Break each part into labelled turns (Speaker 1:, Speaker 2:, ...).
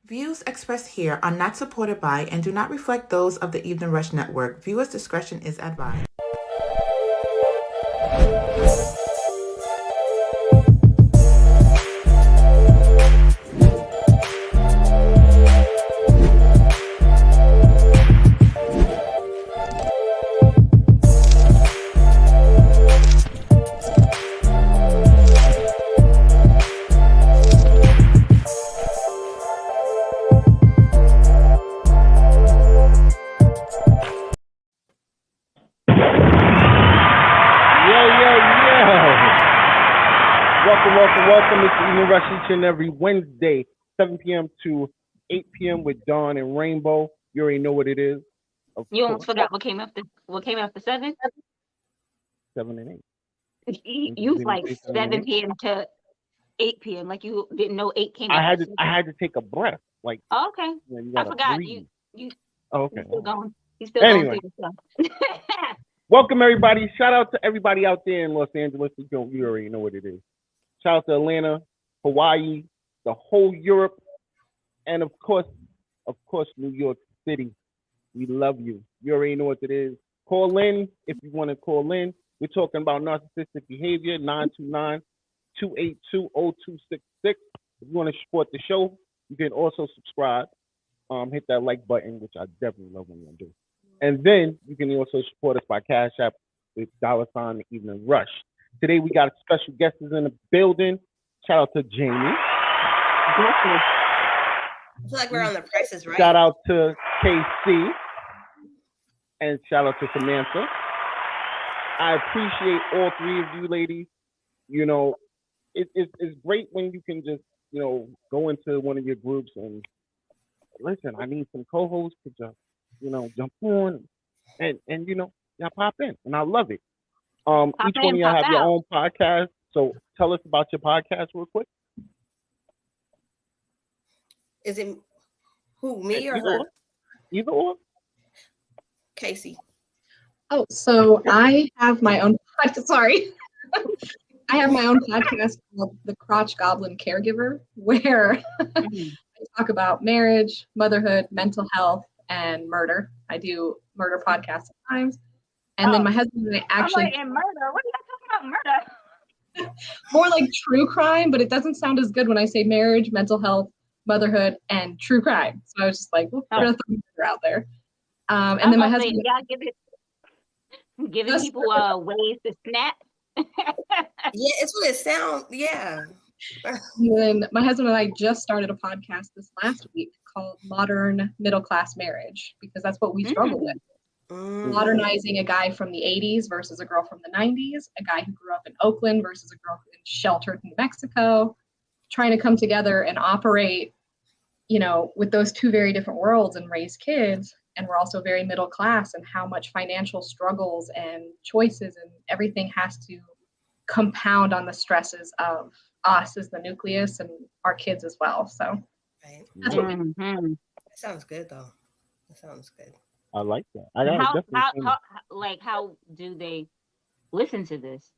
Speaker 1: Views expressed here are not supported by and do not reflect those of the Evening Rush Network. Viewers' discretion is advised.
Speaker 2: Welcome. It's the Evening Rush each and every Wednesday, 7 p.m. to 8 p.m. with Dawn and Rainbow. You already know what it is.
Speaker 3: You almost forgot what came after 7?
Speaker 2: 7 and 8.
Speaker 3: You was like 7 p.m. to 8 p.m. Like you didn't know 8 came.
Speaker 2: I had to take a breath. Like
Speaker 3: okay. I forgot
Speaker 2: breathe.
Speaker 3: you.
Speaker 2: Oh, okay.
Speaker 3: He's still going through the stuff.
Speaker 2: Welcome everybody. Shout out to everybody out there in Los Angeles. You already know what it is. Shout out to Atlanta, Hawaii, the whole Europe, and of course, New York City. We love you. You already know what it is. Call in if you want to call in. We're talking about narcissistic behavior, 929-282-0266. If you want to support the show, you can also subscribe. Hit that like button, which I definitely love when you do. And then you can also support us by Cash App with $, Evening Rush. Today we got special guests in the building. Shout out to Jamie.
Speaker 4: I feel like we're on The Price is Right.
Speaker 2: Shout out to KC. And shout out to Samantha. I appreciate all three of you ladies. You know, it's great when you can just, go into one of your groups and listen, I need some co-hosts to just, jump on and y'all pop in. And I love it. Each one of y'all have your own podcast. So tell us about your podcast real quick.
Speaker 4: Is it who, me or her?
Speaker 2: Either or.
Speaker 4: Casey.
Speaker 5: Oh, so I have my own podcast. Sorry. I have my own podcast called The Crotch Goblin Caregiver, where I talk about marriage, motherhood, mental health, and murder. I do murder podcasts sometimes. And then my husband and I actually...
Speaker 3: I'm like, murder? What are you talking about, murder?
Speaker 5: More like true crime, but it doesn't sound as good when I say marriage, mental health, motherhood, and true crime. So I was just like, we're going to throw murder out there. And then my husband...
Speaker 3: Giving people ways to snap.
Speaker 4: Yeah, it's what it sounds. Yeah.
Speaker 5: And then my husband and I just started a podcast this last week called Modern Middle Class Marriage, because that's what we struggle with. Modernizing a guy from the 80s versus a girl from the 90s, a guy who grew up in Oakland versus a girl who sheltered in New Mexico, trying to come together and operate, with those two very different worlds and raise kids. And we're also very middle class, and how much financial struggles and choices and everything has to compound on the stresses of us as the nucleus and our kids as well. So that's what
Speaker 4: that sounds good though. That sounds good.
Speaker 2: I like that.
Speaker 3: How do they listen to this?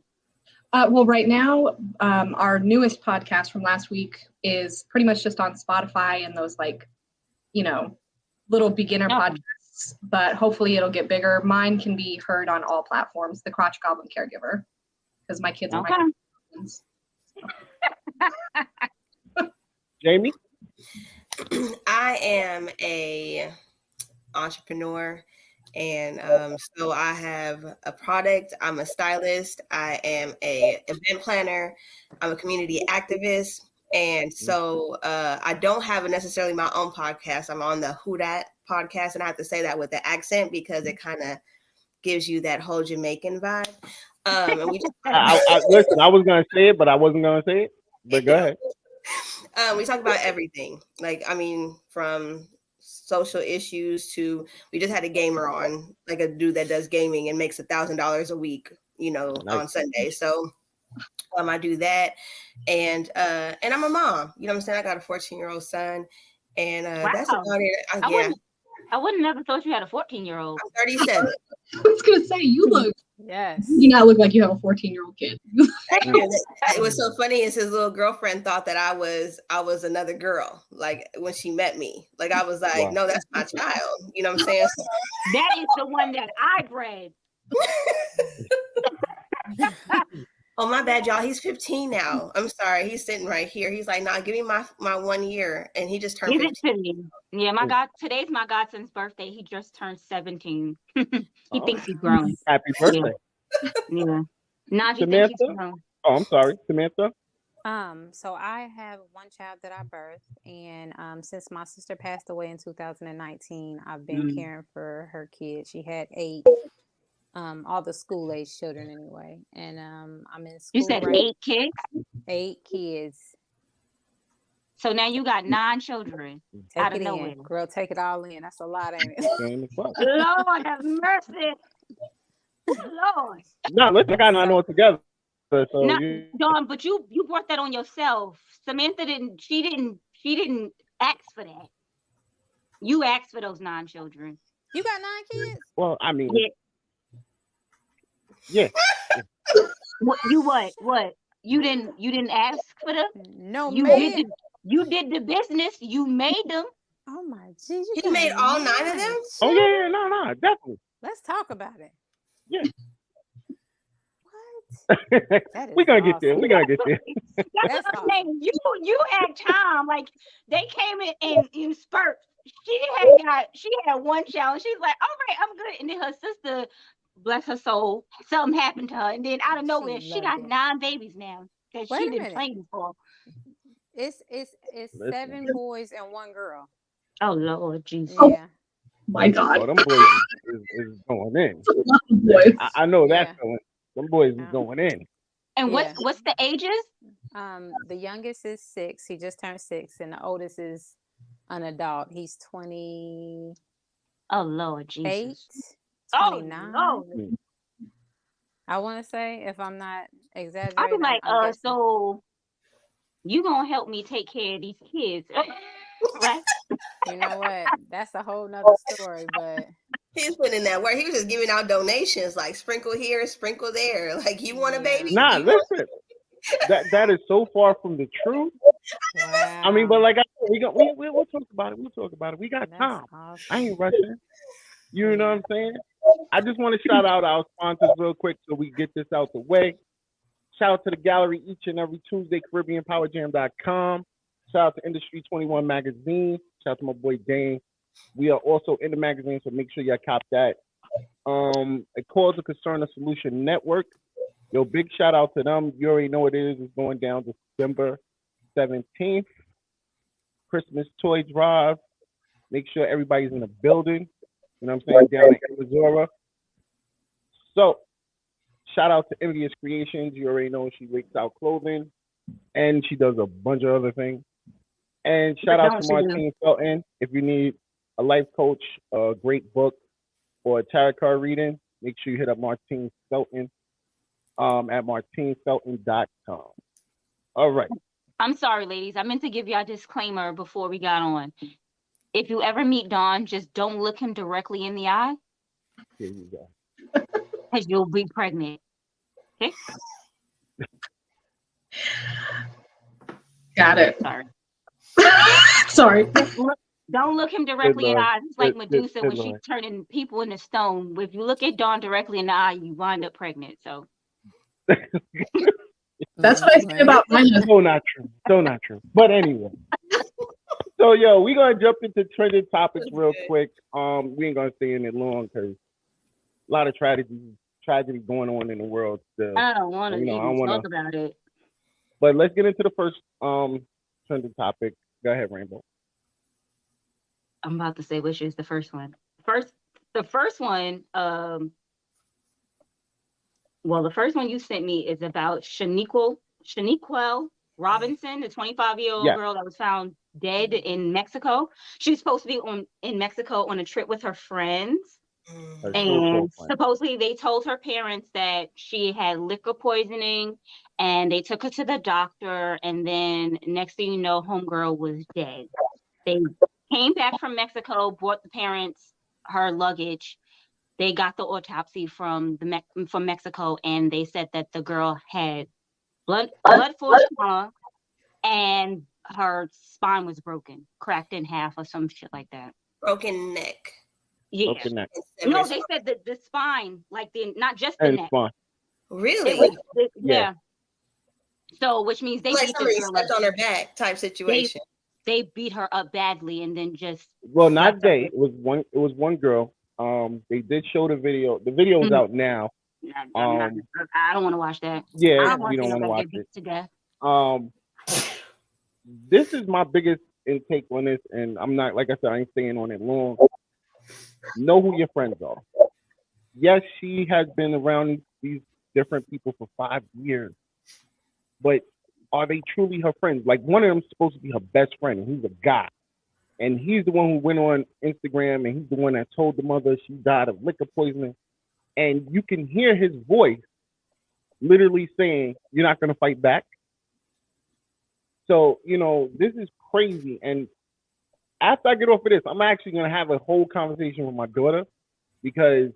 Speaker 5: Well, right now, our newest podcast from last week is pretty much just on Spotify and those little beginner podcasts, but hopefully it'll get bigger. Mine can be heard on all platforms, The Crotch Goblin Caregiver, because my kids are my friends.
Speaker 2: Jamie?
Speaker 4: I am a entrepreneur, and so I have a product. I'm a stylist. I am a event planner. I'm a community activist. And so I don't have necessarily my own podcast. I'm on the Who Dat podcast, and I have to say that with the accent because it kind of gives you that whole Jamaican vibe. And we just
Speaker 2: listen, I was going to say it, but I wasn't going to say it. But go ahead.
Speaker 4: We talk about everything. From social issues to, we just had a gamer on, like a dude that does gaming and makes $1,000 a week, nice. On Sunday. So I do that, and I'm a mom. You know what I'm saying? I got a 14-year-old son, and that's about it.
Speaker 3: I would have never thought you had a 14-year-old.
Speaker 4: I'm 37.
Speaker 5: I was gonna say you look.
Speaker 6: Yes.
Speaker 5: You do not look like you have a 14-year-old kid.
Speaker 4: It was so funny is his little girlfriend thought that I was another girl. Like when she met me, like I was like, no, that's my child. You know what I'm saying?
Speaker 3: That is the one that I bred.
Speaker 4: Oh, my bad, y'all. He's 15 now. I'm sorry. He's sitting right here. He's like, nah, give me my 1 year. And he just turned
Speaker 3: Give
Speaker 4: 15.
Speaker 3: it to me. Yeah, today's my godson's birthday. He just turned 17. He thinks he's grown.
Speaker 2: Happy birthday.
Speaker 3: Yeah. Najee
Speaker 2: Samantha?
Speaker 3: thinks he's grown.
Speaker 2: Oh, I'm sorry. Samantha?
Speaker 6: So I have one child that I birthed, and since my sister passed away in 2019, I've been caring for her kids. She had 8, all the school-age children anyway, and I'm in school.
Speaker 3: You said 8 kids?
Speaker 6: 8 kids.
Speaker 3: So now you got 9 children out of nowhere.
Speaker 6: Girl, take it all in. That's a lot, ain't it?
Speaker 3: Lord have mercy. Lord.
Speaker 2: No, let's kind of know it together. So
Speaker 3: Dawn, but you brought that on yourself. Samantha didn't. She didn't ask for that. You asked for those 9 children.
Speaker 6: You got 9 kids?
Speaker 2: Well, I mean, yeah.
Speaker 3: What? You didn't ask for them?
Speaker 6: No,
Speaker 3: you
Speaker 6: man.
Speaker 3: did. You did the business. You made them.
Speaker 6: Oh my Jesus!
Speaker 4: You made all 9 of them?
Speaker 2: Oh yeah, no, definitely.
Speaker 6: Let's talk about it.
Speaker 2: Yeah.
Speaker 6: What?
Speaker 2: We're gonna get there. We're gonna get there.
Speaker 3: That's what I'm saying. You had time. Like they came in spurts. She had one child and she's like, all right, I'm good. And then her sister, bless her soul, something happened to her. And then out of nowhere, she got 9 babies now that she didn't plan for.
Speaker 6: It's 7 boys and 1 girl.
Speaker 3: Oh Lord Jesus.
Speaker 6: Yeah.
Speaker 5: My God.
Speaker 2: Oh, them boys is going in. I know that's going. Them boys is going in.
Speaker 3: And what's the ages?
Speaker 6: The youngest is 6. He just turned 6, and the oldest is an adult. He's 20.
Speaker 3: Oh Lord Jesus.
Speaker 6: 29.
Speaker 3: Oh Lord.
Speaker 6: I want to say, if I'm not exaggerating.
Speaker 3: I'll be like, so you gonna help me take care of these kids, right?
Speaker 6: You know what? That's a whole nother story, but
Speaker 4: he's putting in that work. He was just giving out donations, like sprinkle here, sprinkle there. Like, you want a baby?
Speaker 2: Nah, listen. That is so far from the truth.
Speaker 6: Wow.
Speaker 2: I mean, but like I said, we'll talk about it. We'll talk about it. We got time.
Speaker 6: Awesome.
Speaker 2: I ain't rushing. You know what I'm saying? I just want to shout out our sponsors real quick so we get this out the way. Shout out to the gallery each and every Tuesday, CaribbeanPowerJam.com. Shout out to Industry 21 Magazine. Shout out to my boy Dane. We are also in the magazine, so make sure y'all cop that. A Cause of Concern, a Solution Network. Yo, big shout out to them. You already know what it is. It's going down December 17th. Christmas toy drive. Make sure everybody's in the building. You know what I'm saying? Down in Arizona. So, shout out to Envious Creations. You already know she rakes out clothing. And she does a bunch of other things. And shout out to Martine Felton. If you need a life coach, a great book, or a tarot card reading, make sure you hit up Martine Felton at martinefelton.com. All right.
Speaker 3: I'm sorry, ladies. I meant to give y'all a disclaimer before we got on. If you ever meet Don, just don't look him directly in the eye.
Speaker 2: Here you go.
Speaker 3: Because you'll be pregnant. Okay?
Speaker 5: Got it.
Speaker 3: Sorry.
Speaker 5: Sorry.
Speaker 3: Don't look him directly in the eye. It's like Medusa when she's turning people into stone. If you look at Dawn directly in the eye, you wind up pregnant. So
Speaker 5: that's what I say about mine.
Speaker 2: So not true. So not true. But anyway. So yo, we're gonna jump into trending topics real quick. We ain't gonna stay in it long because a lot of tragedy going on in the world still.
Speaker 3: I don't want to talk about it.
Speaker 2: But let's get into the first trending topic. Go ahead, Rainbow.
Speaker 3: I'm about to say which is the first one. The first one, the first one you sent me is about Shaniqua Robinson, the 25-year-old girl that was found dead in Mexico. She was supposed to be in Mexico on a trip with her friends. And supposedly they told her parents that she had liquor poisoning and they took her to the doctor. And then next thing you know, homegirl was dead. They Came back from Mexico, brought the parents her luggage. They got the autopsy from Mexico, and they said that the girl had blood force trauma, and her spine was broken, cracked in half, or some shit like that.
Speaker 4: Broken neck.
Speaker 3: Yeah.
Speaker 2: Broken neck.
Speaker 3: No, they said that the spine, like not just the neck.
Speaker 2: Spine.
Speaker 4: Really?
Speaker 3: Yeah. So, which means they
Speaker 4: like
Speaker 3: beat
Speaker 4: somebody
Speaker 3: the girl
Speaker 4: stepped
Speaker 3: up.
Speaker 4: on her back type situation.
Speaker 3: They beat her up badly, and then just
Speaker 2: not they. It was one girl. They did show the video. The video is out now.
Speaker 3: I don't want to watch that.
Speaker 2: Yeah, we don't want to watch it.
Speaker 3: To death.
Speaker 2: This is my biggest intake on this, and I'm not, like I said, I ain't staying on it long. Know who your friends are. Yes, she has been around these different people for 5 years, but are they truly her friends? Like, one of them is supposed to be her best friend, and he's a guy. And he's the one who went on Instagram, and he's the one that told the mother she died of liquor poisoning. And you can hear his voice literally saying, "You're not going to fight back." So, this is crazy. And after I get off of this, I'm actually going to have a whole conversation with my daughter, because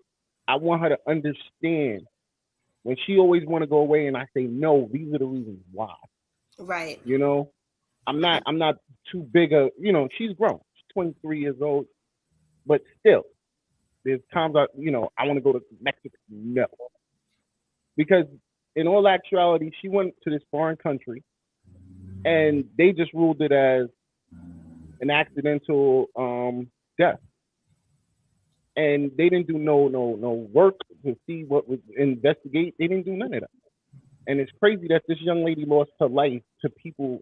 Speaker 2: I want her to understand when she always want to go away and I say, no, these are the reasons why.
Speaker 4: Right.
Speaker 2: I'm not too big a, she's grown. She's 23 years old, but still, there's times I want to go to Mexico. No. Because in all actuality, she went to this foreign country and they just ruled it as an accidental death. And they didn't do no work to see what was investigate. They didn't do none of that. And it's crazy that this young lady lost her life to people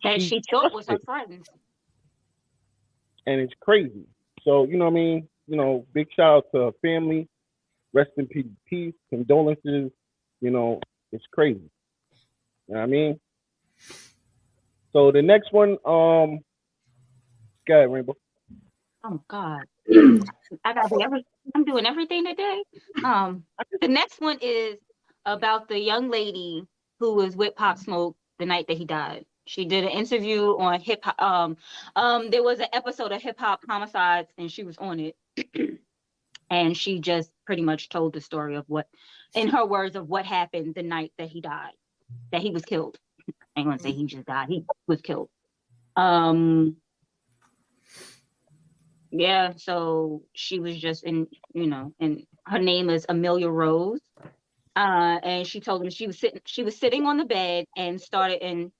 Speaker 3: that she thought was her friends.
Speaker 2: And it's crazy. So, big shout out to her family. Rest in peace. Condolences. It's crazy. You know what I mean? So the next one, go ahead, Rainbow.
Speaker 3: Oh God. I gotta do I'm doing everything today. The next one is about the young lady who was with Pop Smoke the night that he died. She did an interview on hip hop. There was an episode of Hip Hop Homicides, and she was on it. And she just pretty much told the story of what, in her words, of what happened the night that he died, that he was killed. I ain't gonna say he just died. He was killed. Yeah, so she was just and her name is Amelia Rose. And she told him she was sitting on the bed and started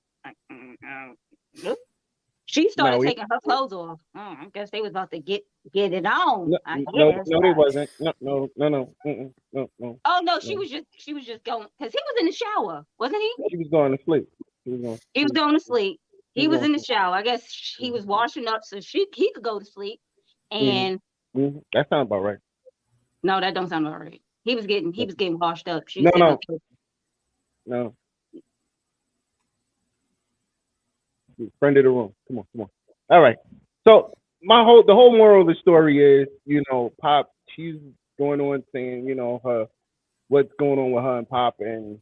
Speaker 3: she started taking her clothes off. I guess they was about to get it on.
Speaker 2: No, they wasn't. No.
Speaker 3: Oh no, she was just going, because he was in the shower, wasn't he?
Speaker 2: She was going to sleep.
Speaker 3: He was going to sleep. He was in the shower. I guess he was washing up so he could go to sleep. And
Speaker 2: that sounds about right.
Speaker 3: No, that don't sound about right. He was getting washed up.
Speaker 2: No. Friend of the room. Come on. All right. So the whole moral of the story is, Pop, she's going on saying, what's going on with her and Pop, and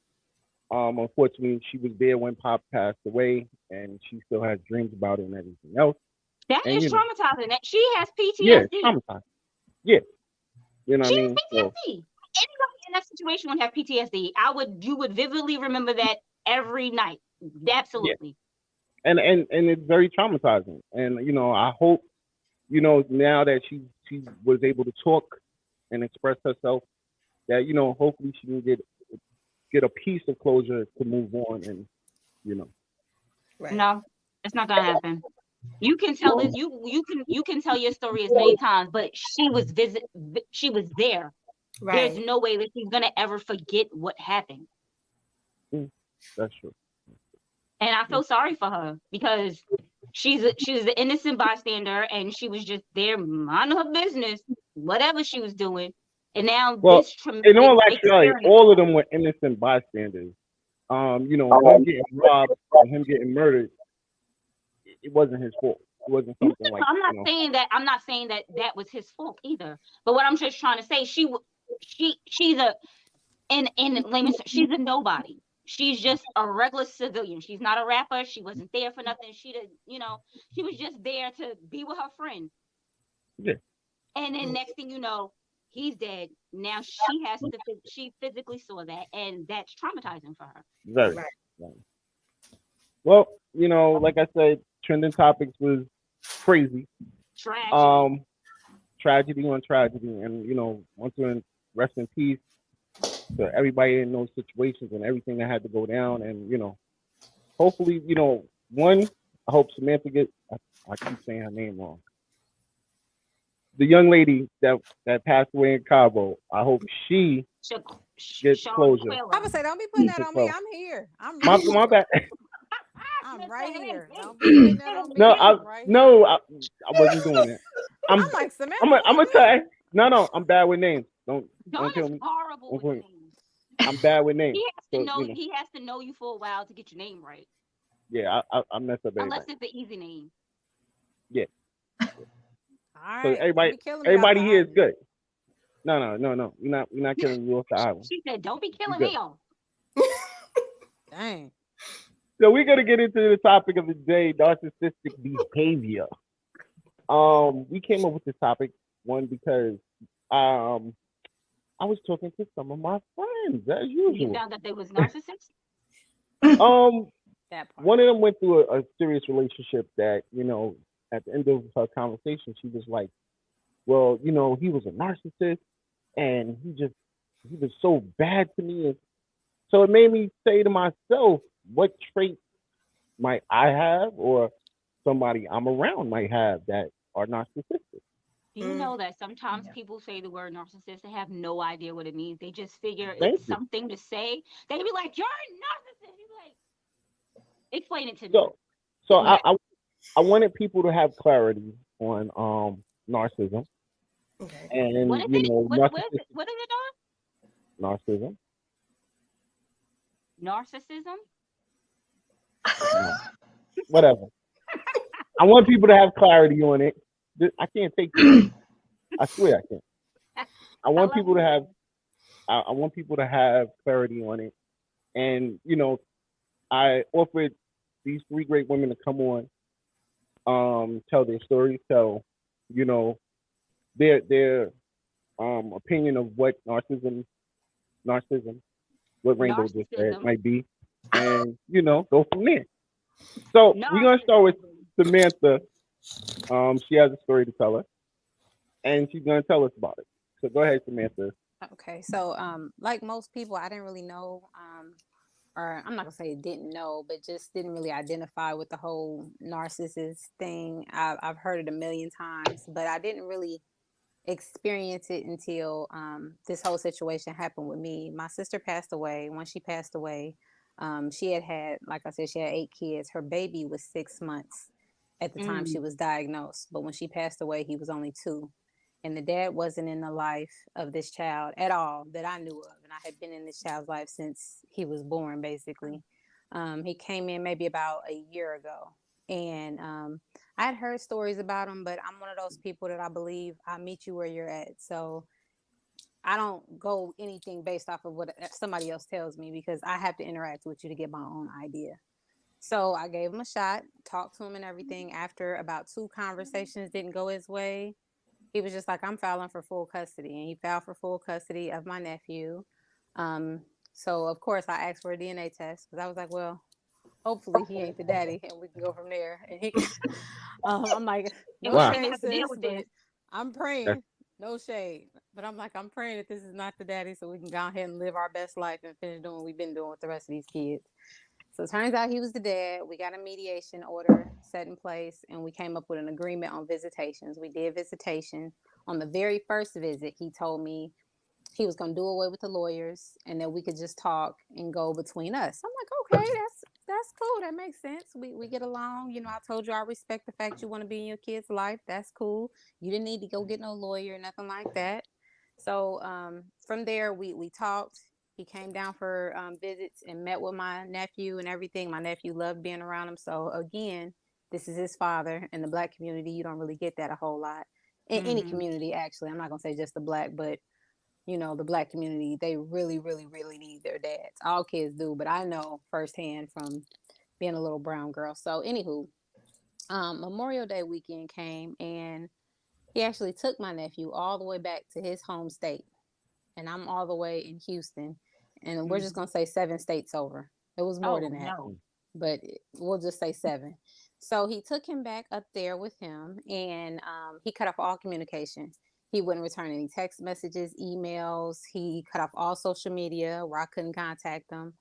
Speaker 2: unfortunately she was there when Pop passed away, and she still has dreams about it and everything else.
Speaker 3: That is traumatizing. She has PTSD.
Speaker 2: Yeah, traumatizing. Yeah. You know
Speaker 3: she
Speaker 2: what I mean?
Speaker 3: has PTSD. Anybody in that situation would have PTSD. You would vividly remember that every night. Absolutely.
Speaker 2: Yeah. And it's very traumatizing. And I hope, now that she was able to talk and express herself, that hopefully she can get a piece of closure to move on, and
Speaker 4: Right.
Speaker 3: No, it's not gonna happen. You can tell it. You can tell your story as many times, but she was there.
Speaker 4: Right.
Speaker 3: There's no way that she's gonna ever forget what happened.
Speaker 2: That's true.
Speaker 3: And I feel sorry for her, because she's an innocent bystander, and she was just there minding her business, whatever she was doing. And now this
Speaker 2: in all actuality, all of them were innocent bystanders. Him getting robbed and him getting murdered, it wasn't his fault. It wasn't something like.
Speaker 3: I'm not saying that was his fault either. But what I'm just trying to say, she's a nobody. she's just a regular civilian. She's not a rapper. She wasn't there for nothing. She did, she was just there to be with her friend.
Speaker 2: Yeah.
Speaker 3: And then next thing you know, he's dead. Now she has to. She physically saw that, and that's traumatizing for her.
Speaker 2: Very. Well, like I said, trending topics was crazy. Tragedy on tragedy, and once again, rest in peace to everybody in those situations and everything that had to go down. And hopefully, one, I hope Samantha gets. I keep saying her name wrong. The young lady that passed away in Cabo, I hope she gets closure.
Speaker 6: I would say, don't be putting that on me. I'm here. I'm right
Speaker 2: my bad.
Speaker 6: I'm right here. Don't be putting that on me.
Speaker 2: I wasn't doing that. I'm
Speaker 6: like, Samantha.
Speaker 2: I'm gonna tell you. No, I'm bad with names. Don't kill me.
Speaker 3: Horrible with names.
Speaker 2: I'm bad with names.
Speaker 3: He has to know you for a while to get your name right.
Speaker 2: Yeah, I mess up everything.
Speaker 3: Unless it's an easy name.
Speaker 2: Yeah.
Speaker 6: All
Speaker 2: so
Speaker 6: right.
Speaker 2: everybody here is good. No. We're not killing you off the island.
Speaker 3: She said, "Don't be killing me on."
Speaker 6: Dang.
Speaker 2: So we're gonna get into the topic of the day: narcissistic behavior. We came up with this topic because I was talking to some of my friends as usual.
Speaker 3: You found that they was narcissists.
Speaker 2: One of them went through a serious relationship that at the end of her conversation, she was like, well, he was a narcissist and he was so bad to me. And so it made me say to myself, what traits might I have or somebody I'm around might have that are narcissistic?
Speaker 3: Do you know that sometimes people say the word narcissist, they have no idea what it means. They just figure it's something to say. They be like, you're a narcissist. You be like, explain it to me.
Speaker 2: So I wanted people to have clarity on narcissism.
Speaker 3: Okay.
Speaker 2: And
Speaker 3: what is it? What is it on?
Speaker 2: Narcissism.
Speaker 3: Narcissism?
Speaker 2: Whatever. I want people to have clarity on it. I can't take it. I swear I can't. I want people to have I want people to have clarity on it. And I offered these 3 great women to come on, tell their stories, tell their opinion of what narcissism, what Rainbow just said might be, and go from there. So we're gonna start with Samantha. She has a story to tell us, and she's gonna tell us about it. So go ahead, Samantha.
Speaker 6: Okay, so like most people, I didn't really know, or I'm not gonna say didn't know, but just didn't really identify with the whole narcissist thing. I've heard it a million times, but I didn't really experience it until this whole situation happened with me. My sister passed away. When she passed away, she had, like I said, she had 8 kids. Her baby was 6 months at the time she was diagnosed, but when she passed away, he was only 2. And the dad wasn't in the life of this child at all that I knew of. And I had been in this child's life since he was born, basically. He came in maybe about a year ago. And I had heard stories about him, but I'm one of those people that I believe I meet you where you're at. So I don't go anything based off of what somebody else tells me, because I have to interact with you to get my own idea. So I gave him a shot, talked to him and everything. After about 2 conversations didn't go his way, he was just like, I'm filing for full custody. And he filed for full custody of my nephew. So, of course, I asked for a DNA test, because I was like, well, hopefully he ain't the daddy and we can go from there. And he, I'm like, no shade, sis, but I'm praying. No shade. But I'm like, I'm praying that this is not the daddy, so we can go ahead and live our best life and finish doing what we've been doing with the rest of these kids. So it turns out he was the dad. We got a mediation order set in place, and we came up with an agreement on visitations. We did visitation. On the very first visit, he told me he was going to do away with the lawyers and that we could just talk and go between us. I'm like, okay, that's cool. That makes sense. We get along. I told you I respect the fact you want to be in your kid's life. That's cool. You didn't need to go get no lawyer, nothing like that. So from there, we talked. He came down for visits and met with my nephew and everything. My nephew loved being around him. So again, this is his father. In the Black community, you don't really get that a whole lot. In any community, actually. I'm not going to say just the Black, but the Black community, they really, really, really need their dads. All kids do, but I know firsthand from being a little brown girl. So, anywho, Memorial Day weekend came, and he actually took my nephew all the way back to his home state, and I'm all the way in Houston, and we're just gonna say 7 states over. It was more than that, but we'll just say 7. So he took him back up there with him, and he cut off all communication. He wouldn't return any text messages, emails. He cut off all social media where I couldn't contact him.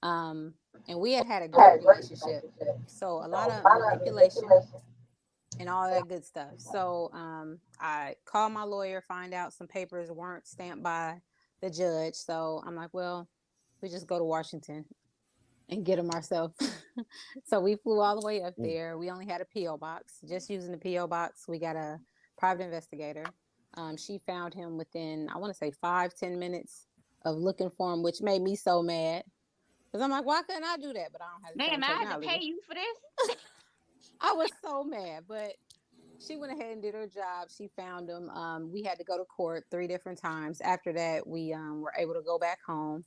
Speaker 6: And we had a great relationship. So a lot of manipulation and all that good stuff. So I called my lawyer, find out some papers weren't stamped by the judge. So I'm like, well, we just go to Washington and get them ourselves. So we flew all the way up there. We only had a P.O. box. Just using the P.O. box, we got a private investigator. She found him within, I want to say 5-10 minutes of looking for him, which made me so mad. Because I'm like, why couldn't I do that? But I don't have the same technology.
Speaker 3: I had to pay you for this?
Speaker 6: I was so mad, but she went ahead and did her job. She found him. We had to go to court 3 different times. After that, we were able to go back home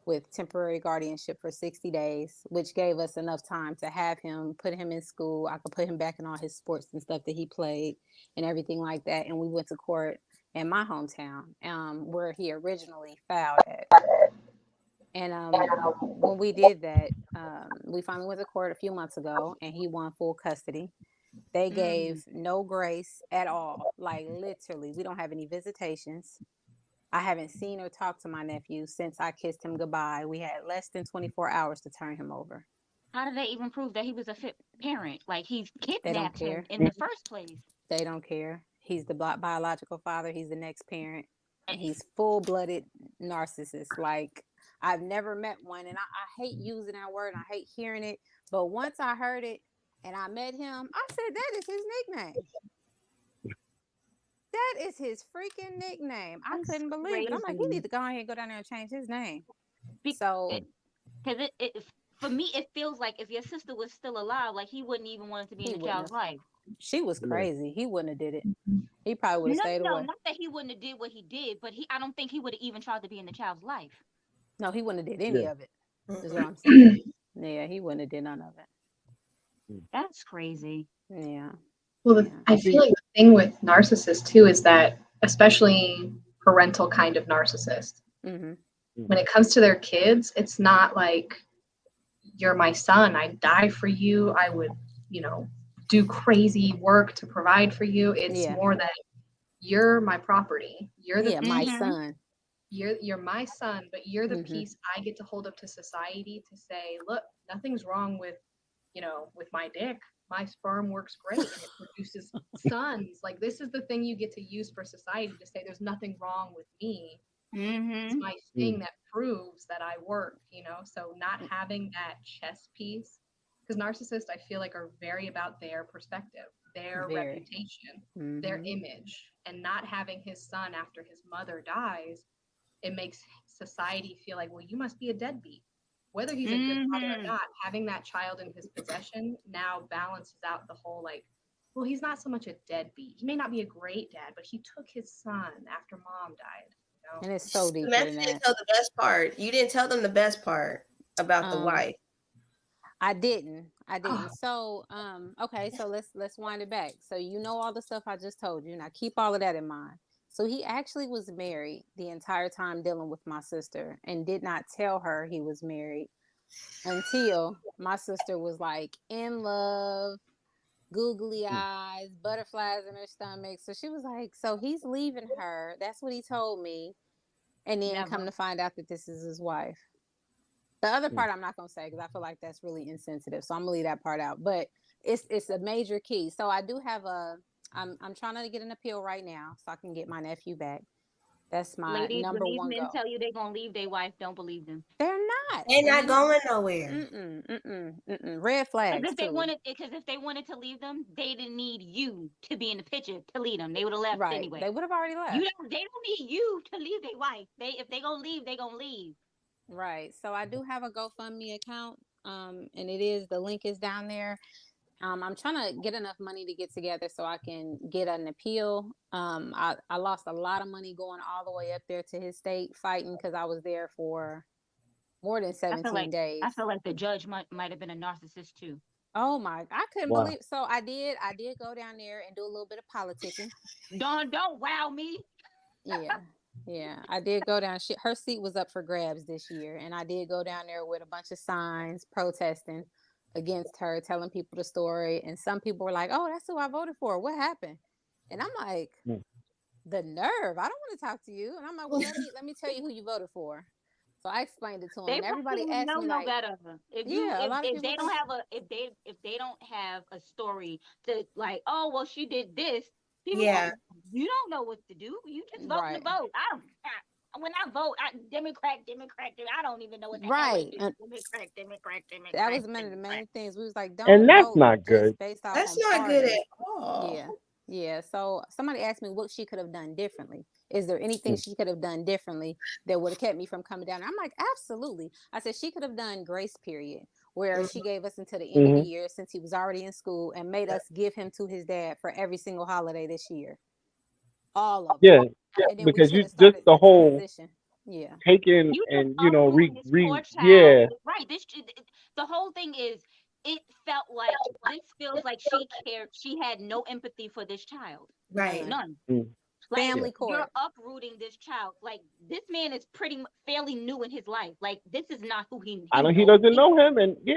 Speaker 6: with temporary guardianship for 60 days, which gave us enough time to have him, put him in school. I could put him back in all his sports and stuff that he played and everything like that. And we went to court in my hometown, where he originally filed at. And when we did that, we finally went to court a few months ago, and he won full custody. They gave no grace at all. Like, literally, we don't have any visitations. I haven't seen or talked to my nephew since I kissed him goodbye. We had less than 24 hours to turn him over.
Speaker 3: How did they even prove that he was a fit parent? Like, he's kidnapped him in the first place.
Speaker 6: They don't care. He's the biological father. He's the next parent. And he's full-blooded narcissist. Like, I've never met one. And I hate using that word. And I hate hearing it. But once I heard it and I met him, I said, that is his nickname. That is his freaking nickname. I couldn't believe it. I'm like, he need to go ahead and go down there and change his name.
Speaker 3: Because it for me, it feels like if your sister was still alive, like he wouldn't even want to be in the child's life.
Speaker 6: She was crazy. He wouldn't have did it. He probably would have stayed away.
Speaker 3: No, not that he wouldn't have did what he did, but I don't think he would have even tried to be in the child's life.
Speaker 6: No, he wouldn't have did any of it. Is what I'm saying. Yeah, he wouldn't have did none of it.
Speaker 3: That's crazy.
Speaker 6: Yeah.
Speaker 5: Well, I feel like the thing with narcissists too is that, especially parental kind of narcissist, when it comes to their kids, it's not like, you're my son, I'd die for you, I would, do crazy work to provide for you. It's more that you're my property. You're
Speaker 6: my son.
Speaker 5: You're my son, but you're the piece I get to hold up to society to say, look, nothing's wrong with, with my dick. My sperm works great and it produces sons. Like, this is the thing you get to use for society to say there's nothing wrong with me. It's my thing that proves that I work, so not having that chess piece, because narcissists, I feel like, are very about their perspective, their reputation, their image, and not having his son after his mother dies, it makes society feel like, well, you must be a deadbeat. Whether he's a good father or not, having that child in his possession now balances out the whole, like, well, he's not so much a deadbeat. He may not be a great dad, but he took his son after mom died.
Speaker 6: And it's so deep.
Speaker 4: You didn't tell the best part. You didn't tell them the best part about the wife.
Speaker 6: I didn't. So, okay, so let's wind it back. So all the stuff I just told you. Now keep all of that in mind. So he actually was married the entire time dealing with my sister and did not tell her he was married until my sister was like in love, googly eyes, butterflies in her stomach. So she was like, so he's leaving her. That's what he told me. And then come to find out that this is his wife. The other part I'm not going to say because I feel like that's really insensitive. So I'm going to leave that part out. But it's a major key. So I do have I'm trying to get an appeal right now so I can get my nephew back. That's my number one goal.
Speaker 3: Ladies, when these men tell you they're going to leave their wife, don't believe them.
Speaker 6: They're not.
Speaker 4: They're not going nowhere.
Speaker 6: Red flags.
Speaker 3: Because if they wanted to leave them, they didn't need you to be in the picture to lead them. They would have left anyway.
Speaker 6: They would have already left.
Speaker 3: They don't need you to leave their wife. If they going to leave, they going to leave.
Speaker 6: Right. So I do have a GoFundMe account. And the link is down there. I'm trying to get enough money to get together so I can get an appeal. I lost a lot of money going all the way up there to his state fighting because I was there for more than 17 days.
Speaker 3: I feel like the judge might have been a narcissist too.
Speaker 6: Oh my! I couldn't
Speaker 2: Wow.
Speaker 6: believe. So I did go down there and do a little bit of politicking.
Speaker 3: Don't wow me.
Speaker 6: Yeah. I did go down. Her seat was up for grabs this year, and I did go down there with a bunch of signs protesting against her, telling people the story. And some people were like, "Oh, that's who I voted for. What happened?" And I'm like, "The nerve! I don't want to talk to you." And I'm like, "Well, let me tell you who you voted for." So I explained it to him.
Speaker 3: They
Speaker 6: And everybody asked me
Speaker 3: no
Speaker 6: like,
Speaker 3: better. If they don't have if they don't have a story to like, oh well, she did this. People like, you don't know what to do. You just vote to vote. When I vote, Democrat. I don't even know what the hell it is. Democrat.
Speaker 6: That was one of the main things. We was like, don't.
Speaker 2: And that's
Speaker 6: vote
Speaker 2: not good.
Speaker 6: based off
Speaker 4: That's
Speaker 6: on
Speaker 4: not
Speaker 6: party.
Speaker 4: good at all.
Speaker 6: Yeah. So somebody asked me what she could have done differently. Is there anything she could have done differently that would have kept me from coming down? I'm like, absolutely. I said she could have done grace period, where she gave us until the end of the year since he was already in school and made us give him to his dad for every single holiday this year. All of them.
Speaker 2: Yeah,
Speaker 6: And then
Speaker 2: because
Speaker 6: we
Speaker 2: you just the whole
Speaker 6: transition.
Speaker 2: taking
Speaker 3: You
Speaker 2: and
Speaker 3: right. The whole thing is, it feels like she cared. She had no empathy for this child.
Speaker 4: Right.
Speaker 3: None.
Speaker 6: Like, family court.
Speaker 3: You're uprooting this child. Like, this man is fairly new in his life. Like, this is not who he.
Speaker 2: He doesn't know him, and
Speaker 3: he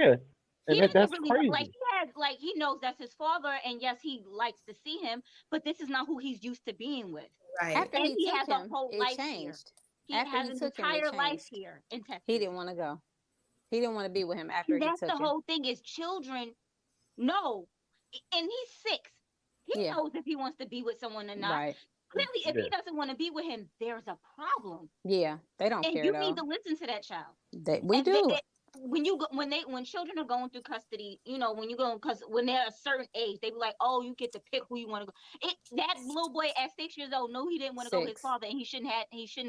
Speaker 2: that's
Speaker 3: doesn't really
Speaker 2: crazy.
Speaker 3: like he knows that's his father, and yes, he likes to see him, but this is not who he's used to being with.
Speaker 4: Right.
Speaker 6: After
Speaker 3: and
Speaker 6: he
Speaker 3: has
Speaker 6: took him,
Speaker 3: a whole
Speaker 6: it
Speaker 3: life
Speaker 6: changed.
Speaker 3: Here. He has an entire life here in Texas.
Speaker 6: He didn't want to go. He didn't want to be with him after he took him.
Speaker 3: That's the whole thing is children. No, and he's 6. He knows if he wants to be with someone or not. Right. Clearly, if he doesn't want to be with him, there's a problem.
Speaker 6: Yeah, they don't care.
Speaker 3: And you need to listen to that child.
Speaker 6: We do.
Speaker 3: When children are going through custody, when you go, because when they're a certain age, they be like, oh, you get to pick who you want to go. That little boy at 6 years old, no, he didn't want to go with his father, and he shouldn't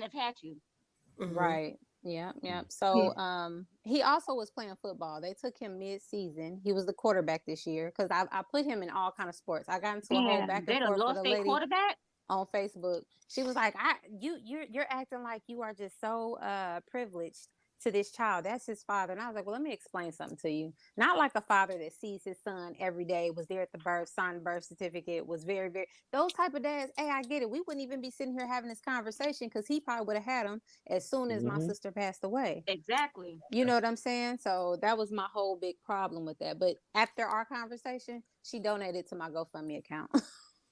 Speaker 3: have had to.
Speaker 6: Right. Yeah. So he also was playing football. They took him mid-season. He was the quarterback this year because I put him in all kind of sports. I got into a whole back and forth with a lady
Speaker 3: quarterback
Speaker 6: on Facebook. She was like, you're acting like you are just so privileged to this child. That's his father. And I was like, well, let me explain something to you. Not like a father that sees his son every day, was there at the birth, signed the birth certificate, was very, very, those type of dads. Hey, I get it. We wouldn't even be sitting here having this conversation because he probably would have had him as soon as my sister passed away.
Speaker 3: Exactly.
Speaker 6: You know what I'm saying? So that was my whole big problem with that. But after our conversation, she donated to my GoFundMe account.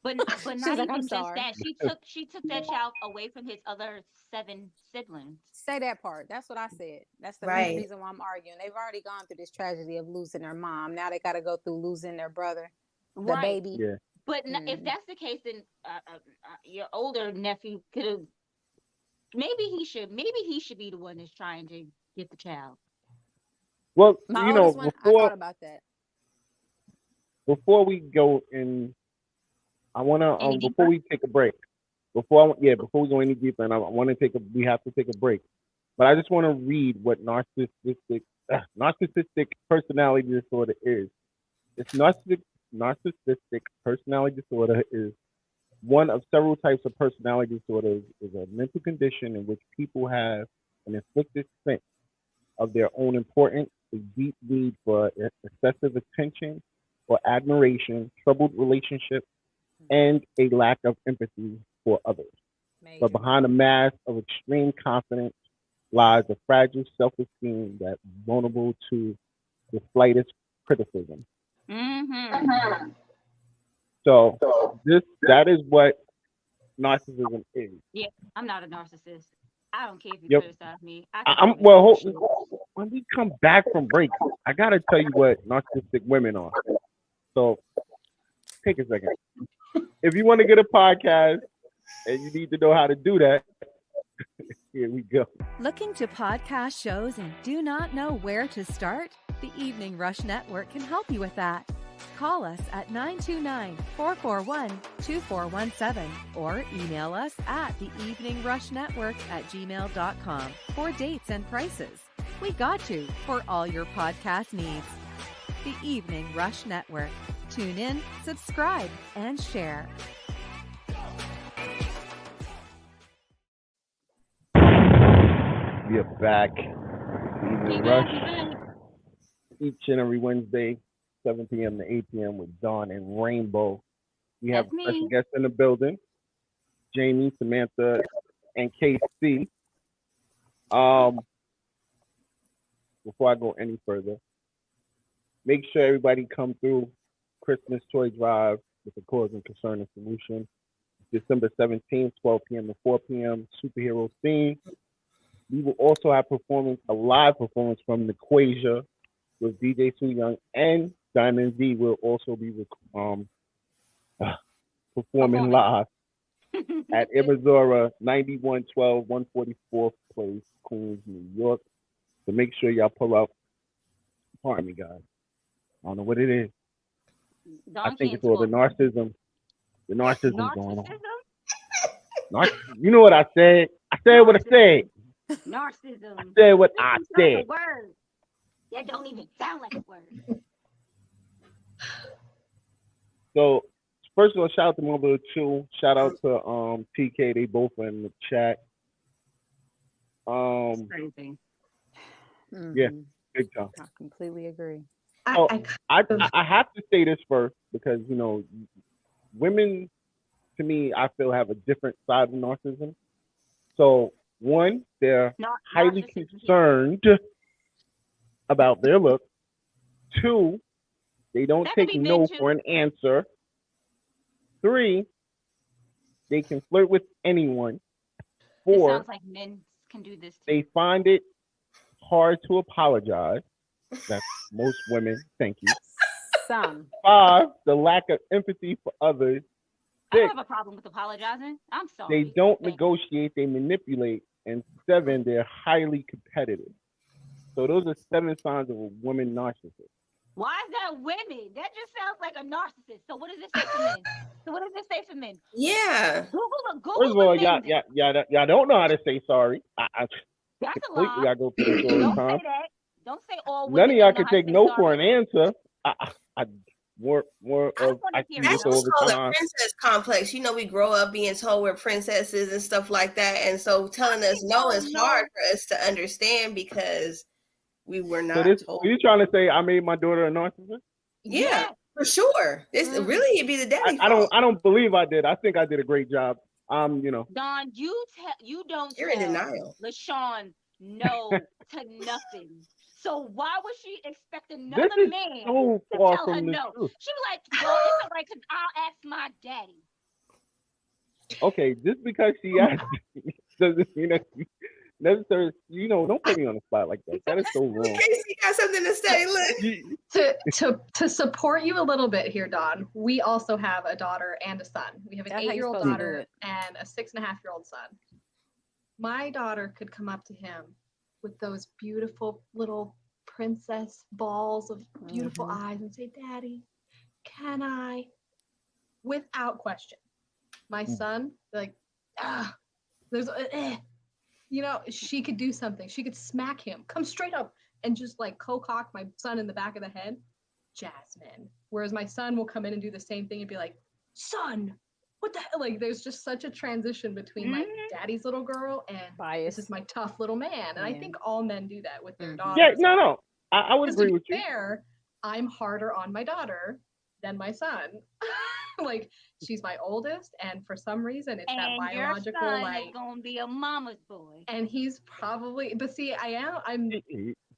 Speaker 3: But not even just that. She took that child away from his other 7 siblings.
Speaker 6: Say that part. That's what I said. That's the main reason why I'm arguing. They've already gone through this tragedy of losing their mom. Now they got to go through losing their brother, the baby.
Speaker 2: Yeah.
Speaker 3: But if that's the case, then your older nephew could have. Maybe he should be the one that's trying to get the child.
Speaker 2: Well,
Speaker 6: my oldest one, I thought about that.
Speaker 2: Before we go in. I want to before we take a break. Before we go any deeper, and we have to take a break. But I just want to read what narcissistic personality disorder is. It's narcissistic personality disorder is one of several types of personality disorders. Is a mental condition in which people have an inflicted sense of their own importance, a deep need for excessive attention or admiration, troubled relationships, and a lack of empathy for others. But behind a mask of extreme confidence lies a fragile self-esteem that's vulnerable to the slightest criticism. So that is what narcissism is.
Speaker 3: Yeah, I'm not a narcissist. I don't care if you criticize me.
Speaker 2: When we come back from break, I gotta tell you what narcissistic women are. So take a second. If you want to get a podcast and you need to know how to do that, here we go.
Speaker 7: Looking to podcast shows and do not know where to start? The Evening Rush Network can help you with that. Call us at 929-441-2417 or email us at theeveningrushnetwork@gmail.com for dates and prices. We got you for all your podcast needs. The Evening Rush Network. Tune in, subscribe, and share.
Speaker 2: We are back. Evening Rush. Each and every Wednesday, 7 p.m. to 8 p.m. with Dawn and Rainbow. We have
Speaker 3: That's
Speaker 2: special
Speaker 3: me.
Speaker 2: guests in the building, Jamie, Samantha, and KC. Before I go any further, make sure everybody come through Christmas toy drive with a cause and concern and solution. December 17th, 12 p.m. to 4 p.m. Superhero theme. We will also have a live performance from Nequasia with DJ Sue Young, and Diamond Z will also be performing live at Irizora 9112 144th Place, Queens, New York. So make sure y'all pull up. Pardon me, guys. I don't know what it is. I think it's all the narcissism. The narcissism going on. You know what I said? I said what I said.
Speaker 3: Narcissism.
Speaker 2: I said what I said.
Speaker 3: Word. That don't even sound like a word.
Speaker 2: So first of all, shout out to Mother Two. Shout out to TK. They both are in the chat.
Speaker 3: It's crazy.
Speaker 2: Yeah, big time.
Speaker 6: I completely agree.
Speaker 2: I have to say this first because women, to me, I feel have a different side of narcissism. So one, they're highly concerned about their look. Two, they don't take no for an answer. Three, they can flirt with anyone. Four,
Speaker 3: it sounds like men can do this too.
Speaker 2: They find it hard to apologize. That's most women. Thank you.
Speaker 6: Some.
Speaker 2: 5, the lack of empathy for others. 6,
Speaker 3: I don't have a problem with apologizing. I'm sorry.
Speaker 2: They don't negotiate, they manipulate. And 7, they're highly competitive. So those are 7 signs of a woman narcissist.
Speaker 3: Why is that women? That just sounds like a narcissist. So what does it say for men? So what does it say for men?
Speaker 4: Yeah.
Speaker 3: Google
Speaker 2: First of all, y'all don't know how to say sorry.
Speaker 3: That's
Speaker 2: completely,
Speaker 3: a lie.
Speaker 2: I go through this all the time.
Speaker 3: Don't say that. Don't say all women.
Speaker 2: None of y'all can take no for an answer. More of I see this all the
Speaker 4: called
Speaker 2: time.
Speaker 4: a princess complex. We grow up being told we're princesses and stuff like that, and so telling us no is hard for us to understand because we were not told.
Speaker 2: Are you trying to say I made my daughter a narcissist?
Speaker 4: Yeah, for sure. This really it'd be the daddy.
Speaker 2: I don't believe I did. I think I did a great job.
Speaker 3: Don, you don't.
Speaker 4: You're in denial.
Speaker 3: LaShawn, no to nothing. So why would she expect another man to tell her no?
Speaker 2: Truth.
Speaker 3: She was like, well, it's all right because I'll ask my daddy.
Speaker 2: Okay, just because she asked doesn't necessarily, don't put me on the spot like that. That is so wrong.
Speaker 4: Casey got something to say. Look.
Speaker 5: To support you a little bit here, Don, we also have a daughter and a son. We have an 8-year-old daughter and a 6.5-year-old son. My daughter could come up to him with those beautiful little princess balls of beautiful eyes and say, "Daddy, can I?" Without question. My son, she could do something. She could smack him, come straight up and just co-cock my son in the back of the head. Jasmine. Whereas my son will come in and do the same thing and be like, "Son, what the hell?" There's just such a transition between my daddy's little girl and this is my tough little man. And I think all men do that with their daughters.
Speaker 2: Yeah, no. I would agree with you.
Speaker 5: Fair, I'm harder on my daughter than my son. She's my oldest, and for some reason it's that biological
Speaker 3: your son is gonna be a mama's boy.
Speaker 5: And he's probably, but see, I'm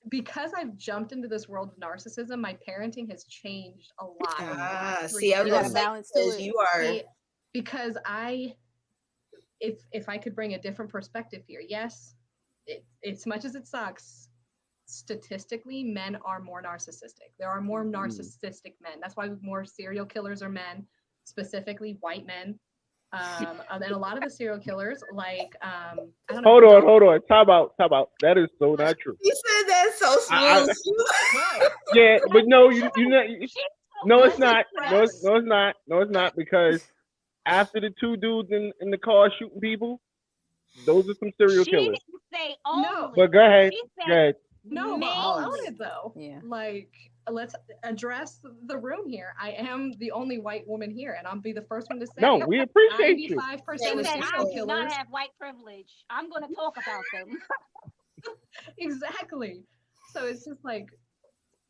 Speaker 5: because I've jumped into this world of narcissism, my parenting has changed a lot.
Speaker 4: See, I was balance to it. You are
Speaker 5: because if I could bring a different perspective here, yes, as much as it sucks, statistically, men are more narcissistic. There are more narcissistic men. That's why more serial killers are men, specifically white men. And a lot of the serial killers, I don't know.
Speaker 2: Hold on. Time out. That is so not true.
Speaker 4: You said that so smooth.
Speaker 2: Yeah, but no, no, it's not. No, it's not because after the 2 dudes in the car shooting people, those are some serial killers.
Speaker 3: She didn't say only.
Speaker 2: But go ahead.
Speaker 5: No, but all of it though.
Speaker 6: Yeah.
Speaker 5: let's address the room here. I am the only white woman here, and I'll be the first one to say,
Speaker 2: No, we appreciate you.
Speaker 5: 95% of
Speaker 3: Said, I
Speaker 5: serial
Speaker 3: do not
Speaker 5: killers.
Speaker 3: have white privilege. I'm going to talk about them.
Speaker 5: Exactly. So it's just like,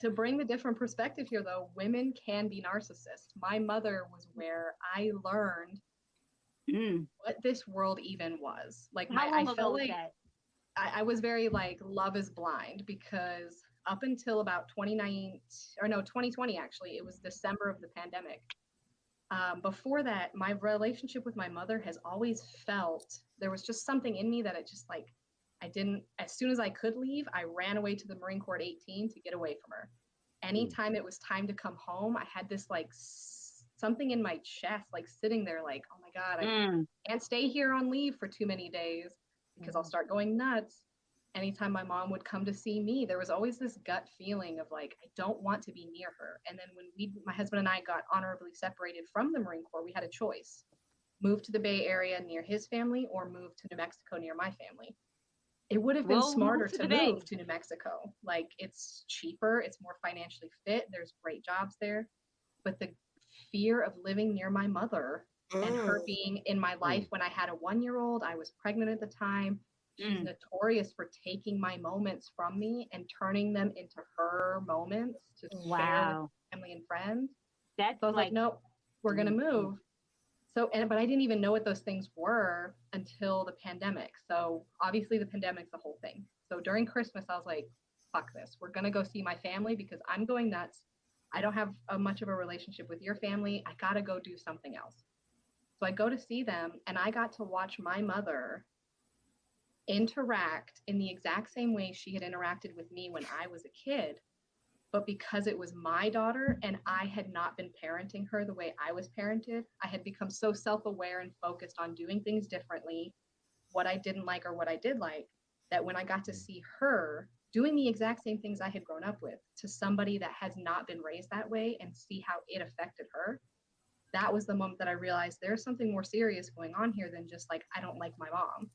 Speaker 5: to bring the different perspective here, though, women can be narcissists. My mother was where I learned what this world even was. Like,
Speaker 3: How long
Speaker 5: I
Speaker 3: ago
Speaker 5: felt
Speaker 3: was
Speaker 5: like
Speaker 3: that?
Speaker 5: I was very like Love is Blind, because up until about 2020, actually, it was December of the pandemic. Before that, my relationship with my mother has always felt, there was just something in me that it just like, I didn't, as soon as I could leave, I ran away to the Marine Corps at 18 to get away from her. Anytime it was time to come home, I had this like something in my chest, like sitting there like, oh my God, I can't stay here on leave for too many days because I'll start going nuts. Anytime my mom would come to see me, there was always this gut feeling of like, I don't want to be near her. And then when my husband and I got honorably separated from the Marine Corps, we had a choice: move to the Bay Area near his family or move to New Mexico near my family. It would have been smarter to move to New Mexico. Like, it's cheaper, it's more financially fit, there's great jobs there. But the fear of living near my mother and her being in my life when I had a 1-year-old, I was pregnant at the time. She's notorious for taking my moments from me and turning them into her moments to share with family and friends. So I was like, nope, we're going to move. So, but I didn't even know what those things were until the pandemic. So obviously the pandemic's the whole thing. So during Christmas, I was like, fuck this. We're going to go see my family because I'm going nuts. I don't have much of a relationship with your family. I got to go do something else. So I go to see them, and I got to watch my mother interact in the exact same way she had interacted with me when I was a kid. But because it was my daughter and I had not been parenting her the way I was parented, I had become so self-aware and focused on doing things differently, what I didn't like or what I did like, that when I got to see her doing the exact same things I had grown up with to somebody that has not been raised that way and see how it affected her, that was the moment that I realized there's something more serious going on here than just like, I don't like my mom.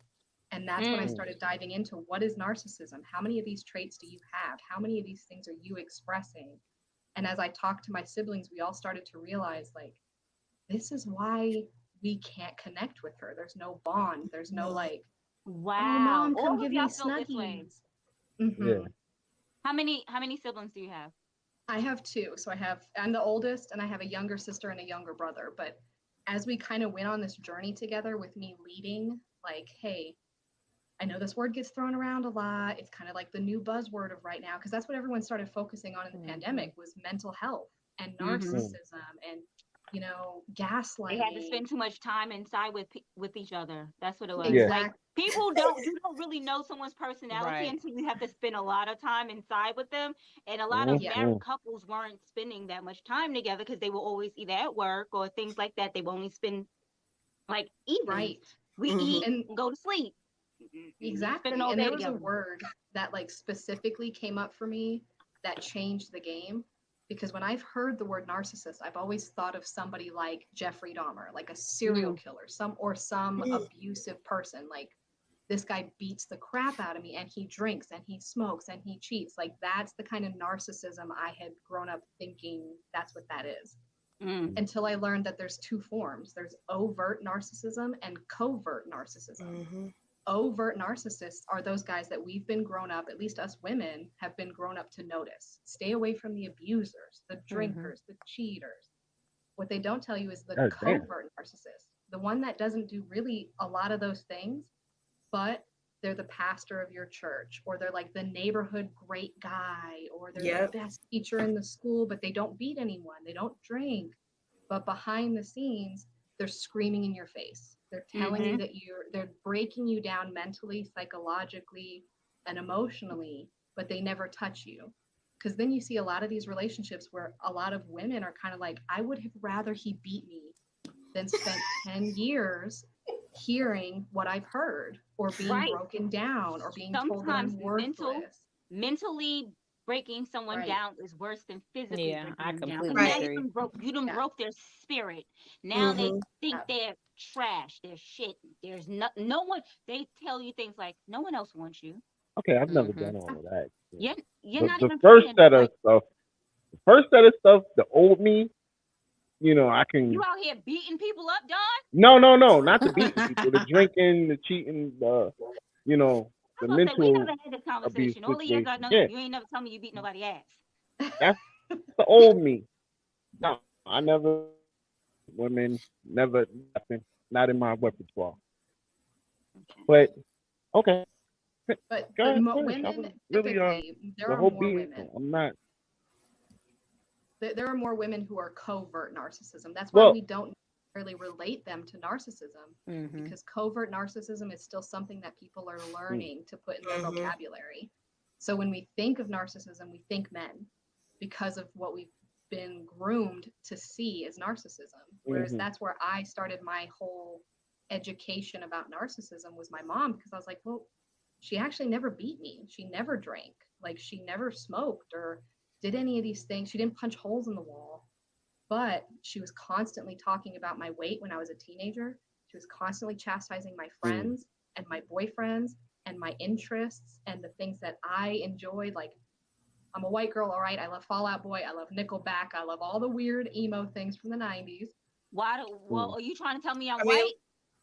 Speaker 5: And that's when I started diving into what is narcissism? How many of these traits do you have? How many of these things are you expressing? And as I talked to my siblings, we all started to realize, like, this is why we can't connect with her. There's no bond. There's no like,
Speaker 3: wow,
Speaker 5: oh, mom, come
Speaker 3: all
Speaker 5: give
Speaker 3: of
Speaker 5: me
Speaker 3: y'all felt this way.
Speaker 5: snuggies.
Speaker 3: How many siblings do you have?
Speaker 5: I have 2. So I'm the oldest, and I have a younger sister and a younger brother. But as we kind of went on this journey together, with me leading, like, hey, I know this word gets thrown around a lot. It's kind of like the new buzzword of right now, because that's what everyone started focusing on in the pandemic, was mental health and narcissism and, you know, gaslighting.
Speaker 3: They had to spend too much time inside with each other. That's what it was.
Speaker 5: Exactly.
Speaker 3: Like, you don't really know someone's personality until you have to spend a lot of time inside with them. And a lot of married couples weren't spending that much time together because they were always either at work or things like that. They would only spend like evenings. We eat and go to sleep.
Speaker 5: Exactly. And there was a word that like specifically came up for me that changed the game, because when I've heard the word narcissist, I've always thought of somebody like Jeffrey Dahmer, like a serial killer, some abusive person. Like, this guy beats the crap out of me, and he drinks and he smokes and he cheats. Like, that's the kind of narcissism I had grown up thinking that's what that is. Until I learned that there's 2 forms. There's overt narcissism and covert narcissism. Overt narcissists are those guys that we've been grown up, at least us women have been grown up to notice. Stay away from the abusers, the drinkers, the cheaters. What they don't tell you is the covert narcissist, the one that doesn't do really a lot of those things, but they're the pastor of your church, or they're like the neighborhood great guy, or they're the best teacher in the school, but they don't beat anyone, they don't drink. But behind the scenes, they're screaming in your face. They're telling you that they're breaking you down mentally, psychologically, and emotionally, but they never touch you. Because then you see a lot of these relationships where a lot of women are kind of like, I would have rather he beat me than spent 10 years hearing what I've heard, or being broken down, or being told that I'm worthless.
Speaker 3: Mentally breaking someone down is worse than physically breaking them down.
Speaker 6: Now
Speaker 3: you done broke their spirit. Now they think they're trash, they're shit. There's no one. They tell you things like, no one else wants you.
Speaker 2: Okay, I've never done all of that.
Speaker 3: You're not
Speaker 2: the
Speaker 3: even
Speaker 2: first set of stuff First set of stuff, the old me, I can.
Speaker 3: You out here beating people up, Don?
Speaker 2: No, not the beating people, the drinking, the cheating, the
Speaker 3: I was gonna say, we
Speaker 2: mental
Speaker 3: never had this
Speaker 2: abuse
Speaker 3: conversation. All the years I
Speaker 2: situation.
Speaker 3: know
Speaker 2: Yeah,
Speaker 3: you ain't never told me you beat nobody ass.
Speaker 2: that's the old me. No, I never women, never nothing, not in my repertoire. But okay,
Speaker 5: But
Speaker 2: go
Speaker 5: the
Speaker 2: ahead. I
Speaker 5: women
Speaker 2: was really
Speaker 5: typically, there
Speaker 2: the
Speaker 5: are
Speaker 2: whole
Speaker 5: more
Speaker 2: beating.
Speaker 5: women.
Speaker 2: I'm not.
Speaker 5: There are more women who are covert narcissism. That's why
Speaker 2: Well,
Speaker 5: we don't necessarily relate them to narcissism,
Speaker 6: Mm-hmm.
Speaker 5: because covert narcissism is still something that people are learning to put in their vocabulary. So when we think of narcissism, we think men because of what we've been groomed to see as narcissism. Whereas that's where I started my whole education about narcissism was my mom, because I was like, well, she actually never beat me. She never drank. Like, she never smoked or did any of these things. She didn't punch holes in the wall, but she was constantly talking about my weight when I was a teenager. She was constantly chastising my friends and my boyfriends and my interests and the things that I enjoyed. Like, I'm a white girl, all right. I love Fall Out Boy. I love Nickelback. I love all the weird emo things from the 90s.
Speaker 3: Well, are you trying to tell me I'm
Speaker 4: I mean,
Speaker 3: white?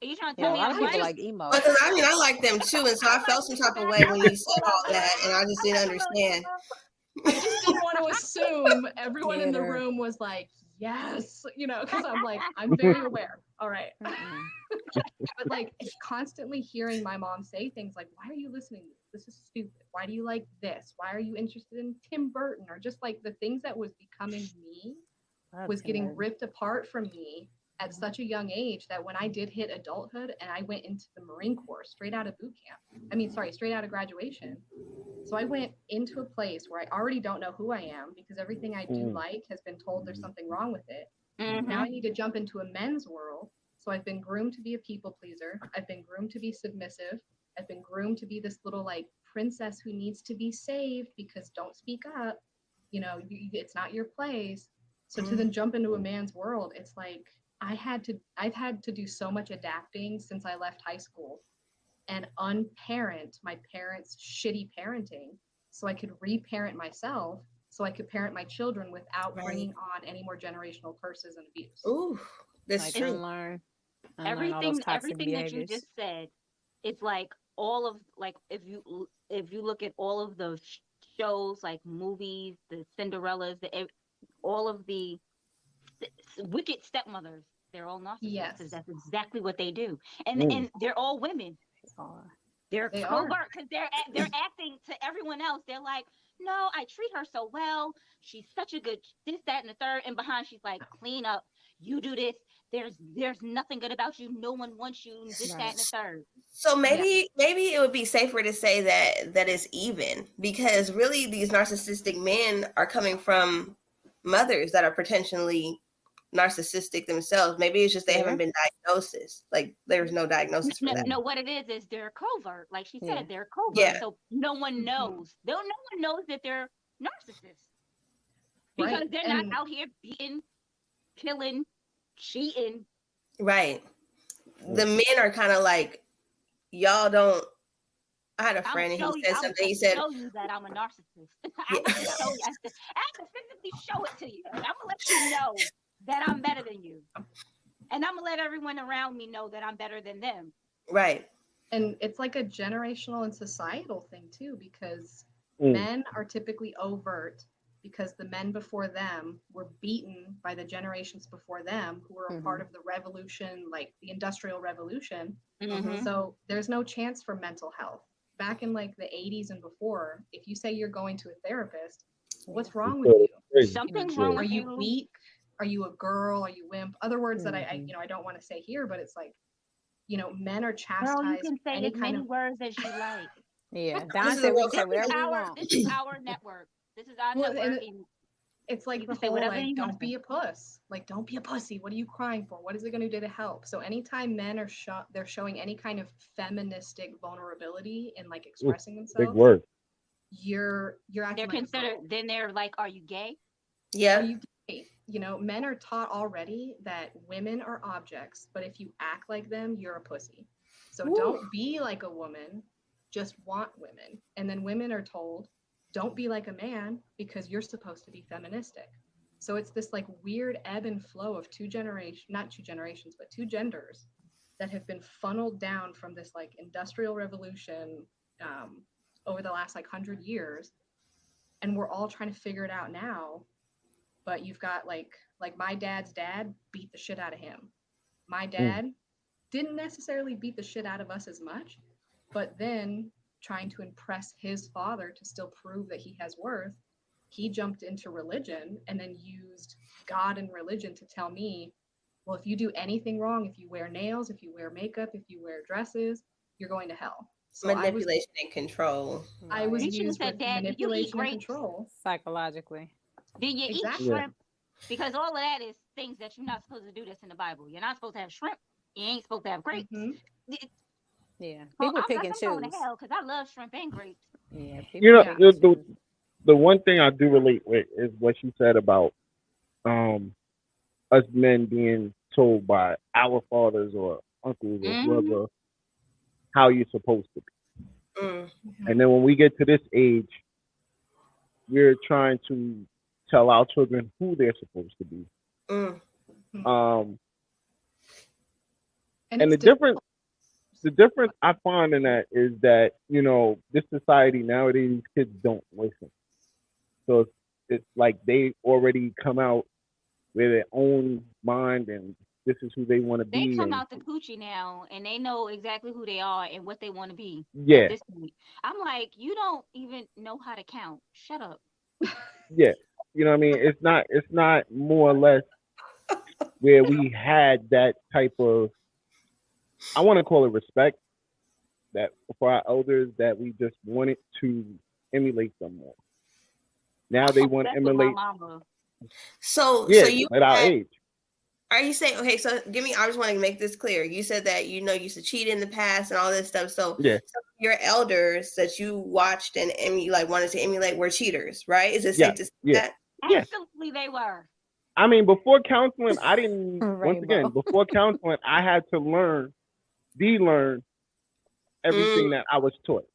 Speaker 3: Are you trying to
Speaker 6: Yeah,
Speaker 3: tell
Speaker 6: a
Speaker 3: me
Speaker 6: lot
Speaker 3: I'm
Speaker 6: of people
Speaker 3: white?
Speaker 6: like emo.
Speaker 4: because I like them too, and so I felt some type of way when you said all that, and I just didn't understand.
Speaker 5: I just didn't want to assume everyone in the
Speaker 6: Get her.
Speaker 5: room was like, yes, because I'm like, I'm very aware. All right. But like, constantly hearing my mom say things like, why are you listening to this? This is stupid. Why do you like this? Why are you interested in Tim Burton? Or just like the things that was becoming me was getting ripped apart from me at such a young age that when I did hit adulthood and I went into the Marine Corps straight out of straight out of graduation. So I went into a place where I already don't know who I am, because everything I do like has been told there's something wrong with it. Now I need to jump into a men's world. So I've been groomed to be a people pleaser. I've been groomed to be submissive. I've been groomed to be this little like princess who needs to be saved because don't speak up. It's not your place. So to then jump into a man's world, it's like I've had to do so much adapting since I left high school and unparent my parents' shitty parenting so I could reparent myself, so I could parent my children without bringing on any more generational curses and abuse.
Speaker 4: Ooh, that's
Speaker 6: Like
Speaker 4: true.
Speaker 6: unlearn all those toxic
Speaker 3: Everything that you
Speaker 6: behaviors.
Speaker 3: just said, it's like all of, like, if you look at all of the shows, like movies, the Cinderellas, all of the wicked stepmothers, they're all narcissists.
Speaker 5: Yes.
Speaker 3: That's exactly what they do, and they're all women. They're covert because they're acting to everyone else. They're like, no, I treat her so well. She's such a good this, that, and the third. And behind, she's like, clean up. You do this. There's nothing good about you. No one wants you. This, that, and the third.
Speaker 4: So maybe it would be safer to say that it's even, because really these narcissistic men are coming from mothers that are potentially narcissistic themselves. Maybe it's just they haven't been diagnosed. Like there's no diagnosis for that.
Speaker 3: No, what it is they're covert. Like she said, they're covert.
Speaker 4: Yeah.
Speaker 3: So no one knows. No one knows that they're narcissists because they're not out here beating, killing, cheating.
Speaker 4: Right. The men are kind of like, y'all don't. I had a friend and he said something. He said,
Speaker 3: "Show you that I'm a narcissist. I have to show you. I have to physically show it to you. I'm gonna let you know that I'm better than you, and I'm gonna let everyone around me know that I'm better than them."
Speaker 4: Right.
Speaker 5: And it's like a generational and societal thing too, because men are typically overt because the men before them were beaten by the generations before them who were a part of the revolution, like the Industrial Revolution. So there's no chance for mental health. Back in like the 80s and before, if you say you're going to a therapist, what's wrong with you?
Speaker 3: Something's wrong.
Speaker 5: Are you weak? Are you a girl? Are you wimp? Other words that I don't want to say here, but it's like, men are chastised.
Speaker 3: Girl, you can say as many words as you like.
Speaker 6: Yeah, Don said we can say whatever we want.
Speaker 3: This is our network. This is our network.
Speaker 5: It's like the whole like, don't be a puss. Like, don't be a pussy. What are you crying for? What is it going to do to help? So anytime men are they're showing any kind of feministic vulnerability in like expressing themselves.
Speaker 2: Big word.
Speaker 5: You're acting
Speaker 3: they're
Speaker 5: like
Speaker 3: considered. Then they're like, "Are you gay?"
Speaker 4: Yeah.
Speaker 5: Are you gay? Men are taught already that women are objects, but if you act like them, you're a pussy. So don't be like a woman. Just want women. And then women are told, don't be like a man because you're supposed to be feministic. So it's this like weird ebb and flow of two genders that have been funneled down from this like industrial revolution over the last like 100 years. And we're all trying to figure it out now. But you've got like my dad's dad beat the shit out of him. My dad didn't necessarily beat the shit out of us as much, but then trying to impress his father to still prove that he has worth, he jumped into religion and then used God and religion to tell me, well, if you do anything wrong, if you wear nails, if you wear makeup, if you wear dresses, you're going to hell. So
Speaker 4: manipulation and control.
Speaker 5: I was
Speaker 3: You should've
Speaker 5: used
Speaker 3: said,
Speaker 5: with
Speaker 3: Dad, you eat
Speaker 5: manipulation and
Speaker 3: grapes?
Speaker 5: control.
Speaker 6: Psychologically.
Speaker 3: Did you
Speaker 5: Exactly.
Speaker 3: eat shrimp? Because all of that is things that you're not supposed to do that's in the Bible. You're not supposed to have shrimp. You ain't supposed to have grapes.
Speaker 6: Yeah.
Speaker 3: Well,
Speaker 6: People pick
Speaker 3: I'm
Speaker 6: and
Speaker 3: going to
Speaker 6: choose.
Speaker 3: hell because I love shrimp and grapes.
Speaker 6: Yeah.
Speaker 2: You know,
Speaker 6: People pick and choose.
Speaker 2: the one thing I do relate with is what she said about us men being told by our fathers or uncles or whoever how you're supposed to be. And then when we get to this age, we're trying to tell our children who they're supposed to be. And the difference I find in that is that, you know, this society nowadays, kids don't listen. So it's like they already come out with their own mind and this is who they want to be.
Speaker 3: They come out the coochie now and they know exactly who they are and what they want to be.
Speaker 2: Yeah.
Speaker 3: At this point. I'm like, you don't even know how to count. Shut up.
Speaker 2: Yeah. You know what I mean? It's not more or less where we had that type of, I want to call it respect, that for our elders, that we just wanted to emulate them more. Now they want to emulate.
Speaker 4: So you
Speaker 2: at our age.
Speaker 4: Are you saying, okay, so I just want to make this clear. You said that, you used to cheat in the past and all this stuff. So some of your elders that you watched and wanted to emulate were cheaters, right? Is it safe to say that?
Speaker 3: Absolutely, they were.
Speaker 2: I mean, before counseling, I didn't, once again, before counseling, I had to relearn everything that I was taught.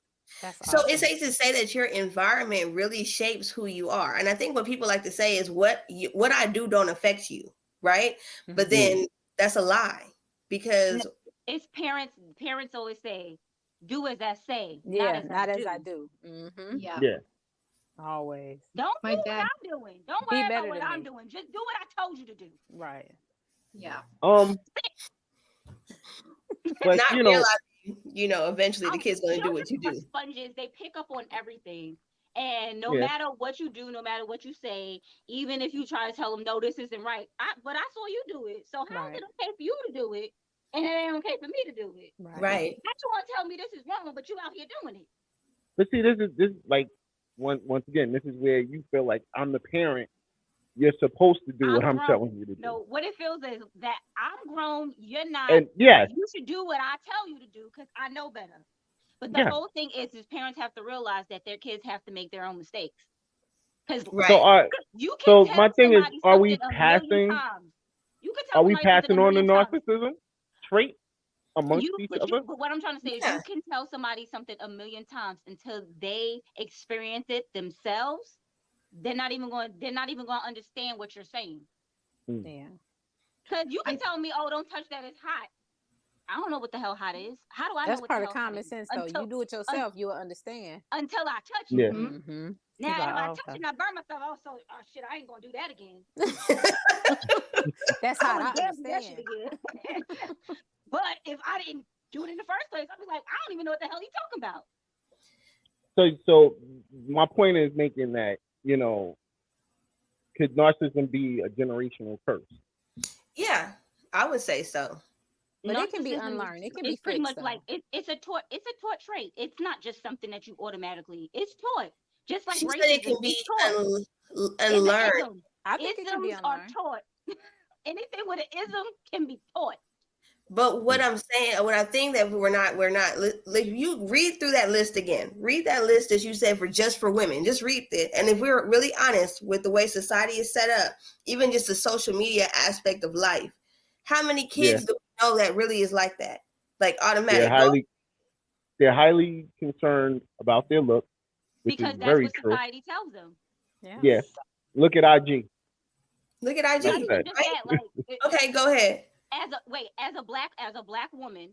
Speaker 4: So it's safe to say that your environment really shapes who you are. And I think what people like to say is what I do don't affect you, right? But then that's a lie, because
Speaker 3: it's parents always say, do as I say,
Speaker 6: not
Speaker 3: not
Speaker 6: as
Speaker 3: as
Speaker 6: I
Speaker 3: I
Speaker 6: do.
Speaker 5: Yeah.
Speaker 6: Always.
Speaker 3: Don't do what I'm doing. Don't worry about what I'm doing. Just do what I told you to do.
Speaker 6: Right.
Speaker 5: Yeah.
Speaker 2: But
Speaker 4: not realizing, eventually the kid's going to do what you do.
Speaker 3: Sponges, they pick up on everything. And no matter what you do, no matter what you say, even if you try to tell them, no, this isn't right. But I saw you do it. So how is it okay for you to do it? And it ain't okay for me to do it.
Speaker 4: Right.
Speaker 3: Not you want to tell me this is wrong, but you out here doing it.
Speaker 2: But see, this is like, once again, this is where you feel like I'm the parent. You're supposed to do what I'm telling you to do.
Speaker 3: No, what it feels is that I'm grown, you're not.
Speaker 2: And
Speaker 3: you should do what I tell you to do because I know better. But the whole thing is parents have to realize that their kids have to make their own mistakes. Because you can tell
Speaker 2: my thing is, are we
Speaker 3: passing? You can tell
Speaker 2: are we passing on the narcissism trait amongst each other?
Speaker 3: But what I'm trying to say is, you can tell somebody something a million times until they experience it themselves. They're not even going to understand what you're saying.
Speaker 6: Yeah.
Speaker 3: Because you can tell me, oh, don't touch that, it's hot. I don't know what the hell hot is. How do I know
Speaker 6: what
Speaker 3: the hell
Speaker 6: part of common sense, though. You do it yourself, you'll understand.
Speaker 3: Until I touch it.
Speaker 2: Yeah.
Speaker 3: Now, if I touch it and I burn myself, shit, I ain't going to do that again.
Speaker 6: That's how I understand.
Speaker 3: But if I didn't do it in the first place, I'd be like, I don't even know what the hell he's talking about.
Speaker 2: So my point is making that, could narcissism be a generational curse?
Speaker 4: Yeah, I would say so.
Speaker 6: But it can be unlearned. It can be
Speaker 3: pretty
Speaker 6: fixed,
Speaker 3: much like it's a taught trait. It's not just something that you automatically. It's taught. Just like
Speaker 4: she
Speaker 3: racism,
Speaker 4: said it can be unlearned.
Speaker 6: I think it can be unlearned.
Speaker 3: Are taught. Anything with an ism can be taught.
Speaker 4: But what I'm saying, what I think that we're not. You read through that list again. Read that list that you said for women. Just read it. And if we're really honest with the way society is set up, even just the social media aspect of life, how many kids do we know that really is like that? Like automatic.
Speaker 2: They're highly concerned about their look. which is
Speaker 3: Because that's
Speaker 2: very
Speaker 3: what
Speaker 2: true.
Speaker 3: society tells them.
Speaker 6: Yeah.
Speaker 2: Yeah. Look at IG.
Speaker 4: Look at IG.
Speaker 3: Not
Speaker 2: That's
Speaker 3: even
Speaker 2: it.
Speaker 3: just
Speaker 4: Right?
Speaker 3: that, like
Speaker 4: Okay, go ahead.
Speaker 3: as a black woman,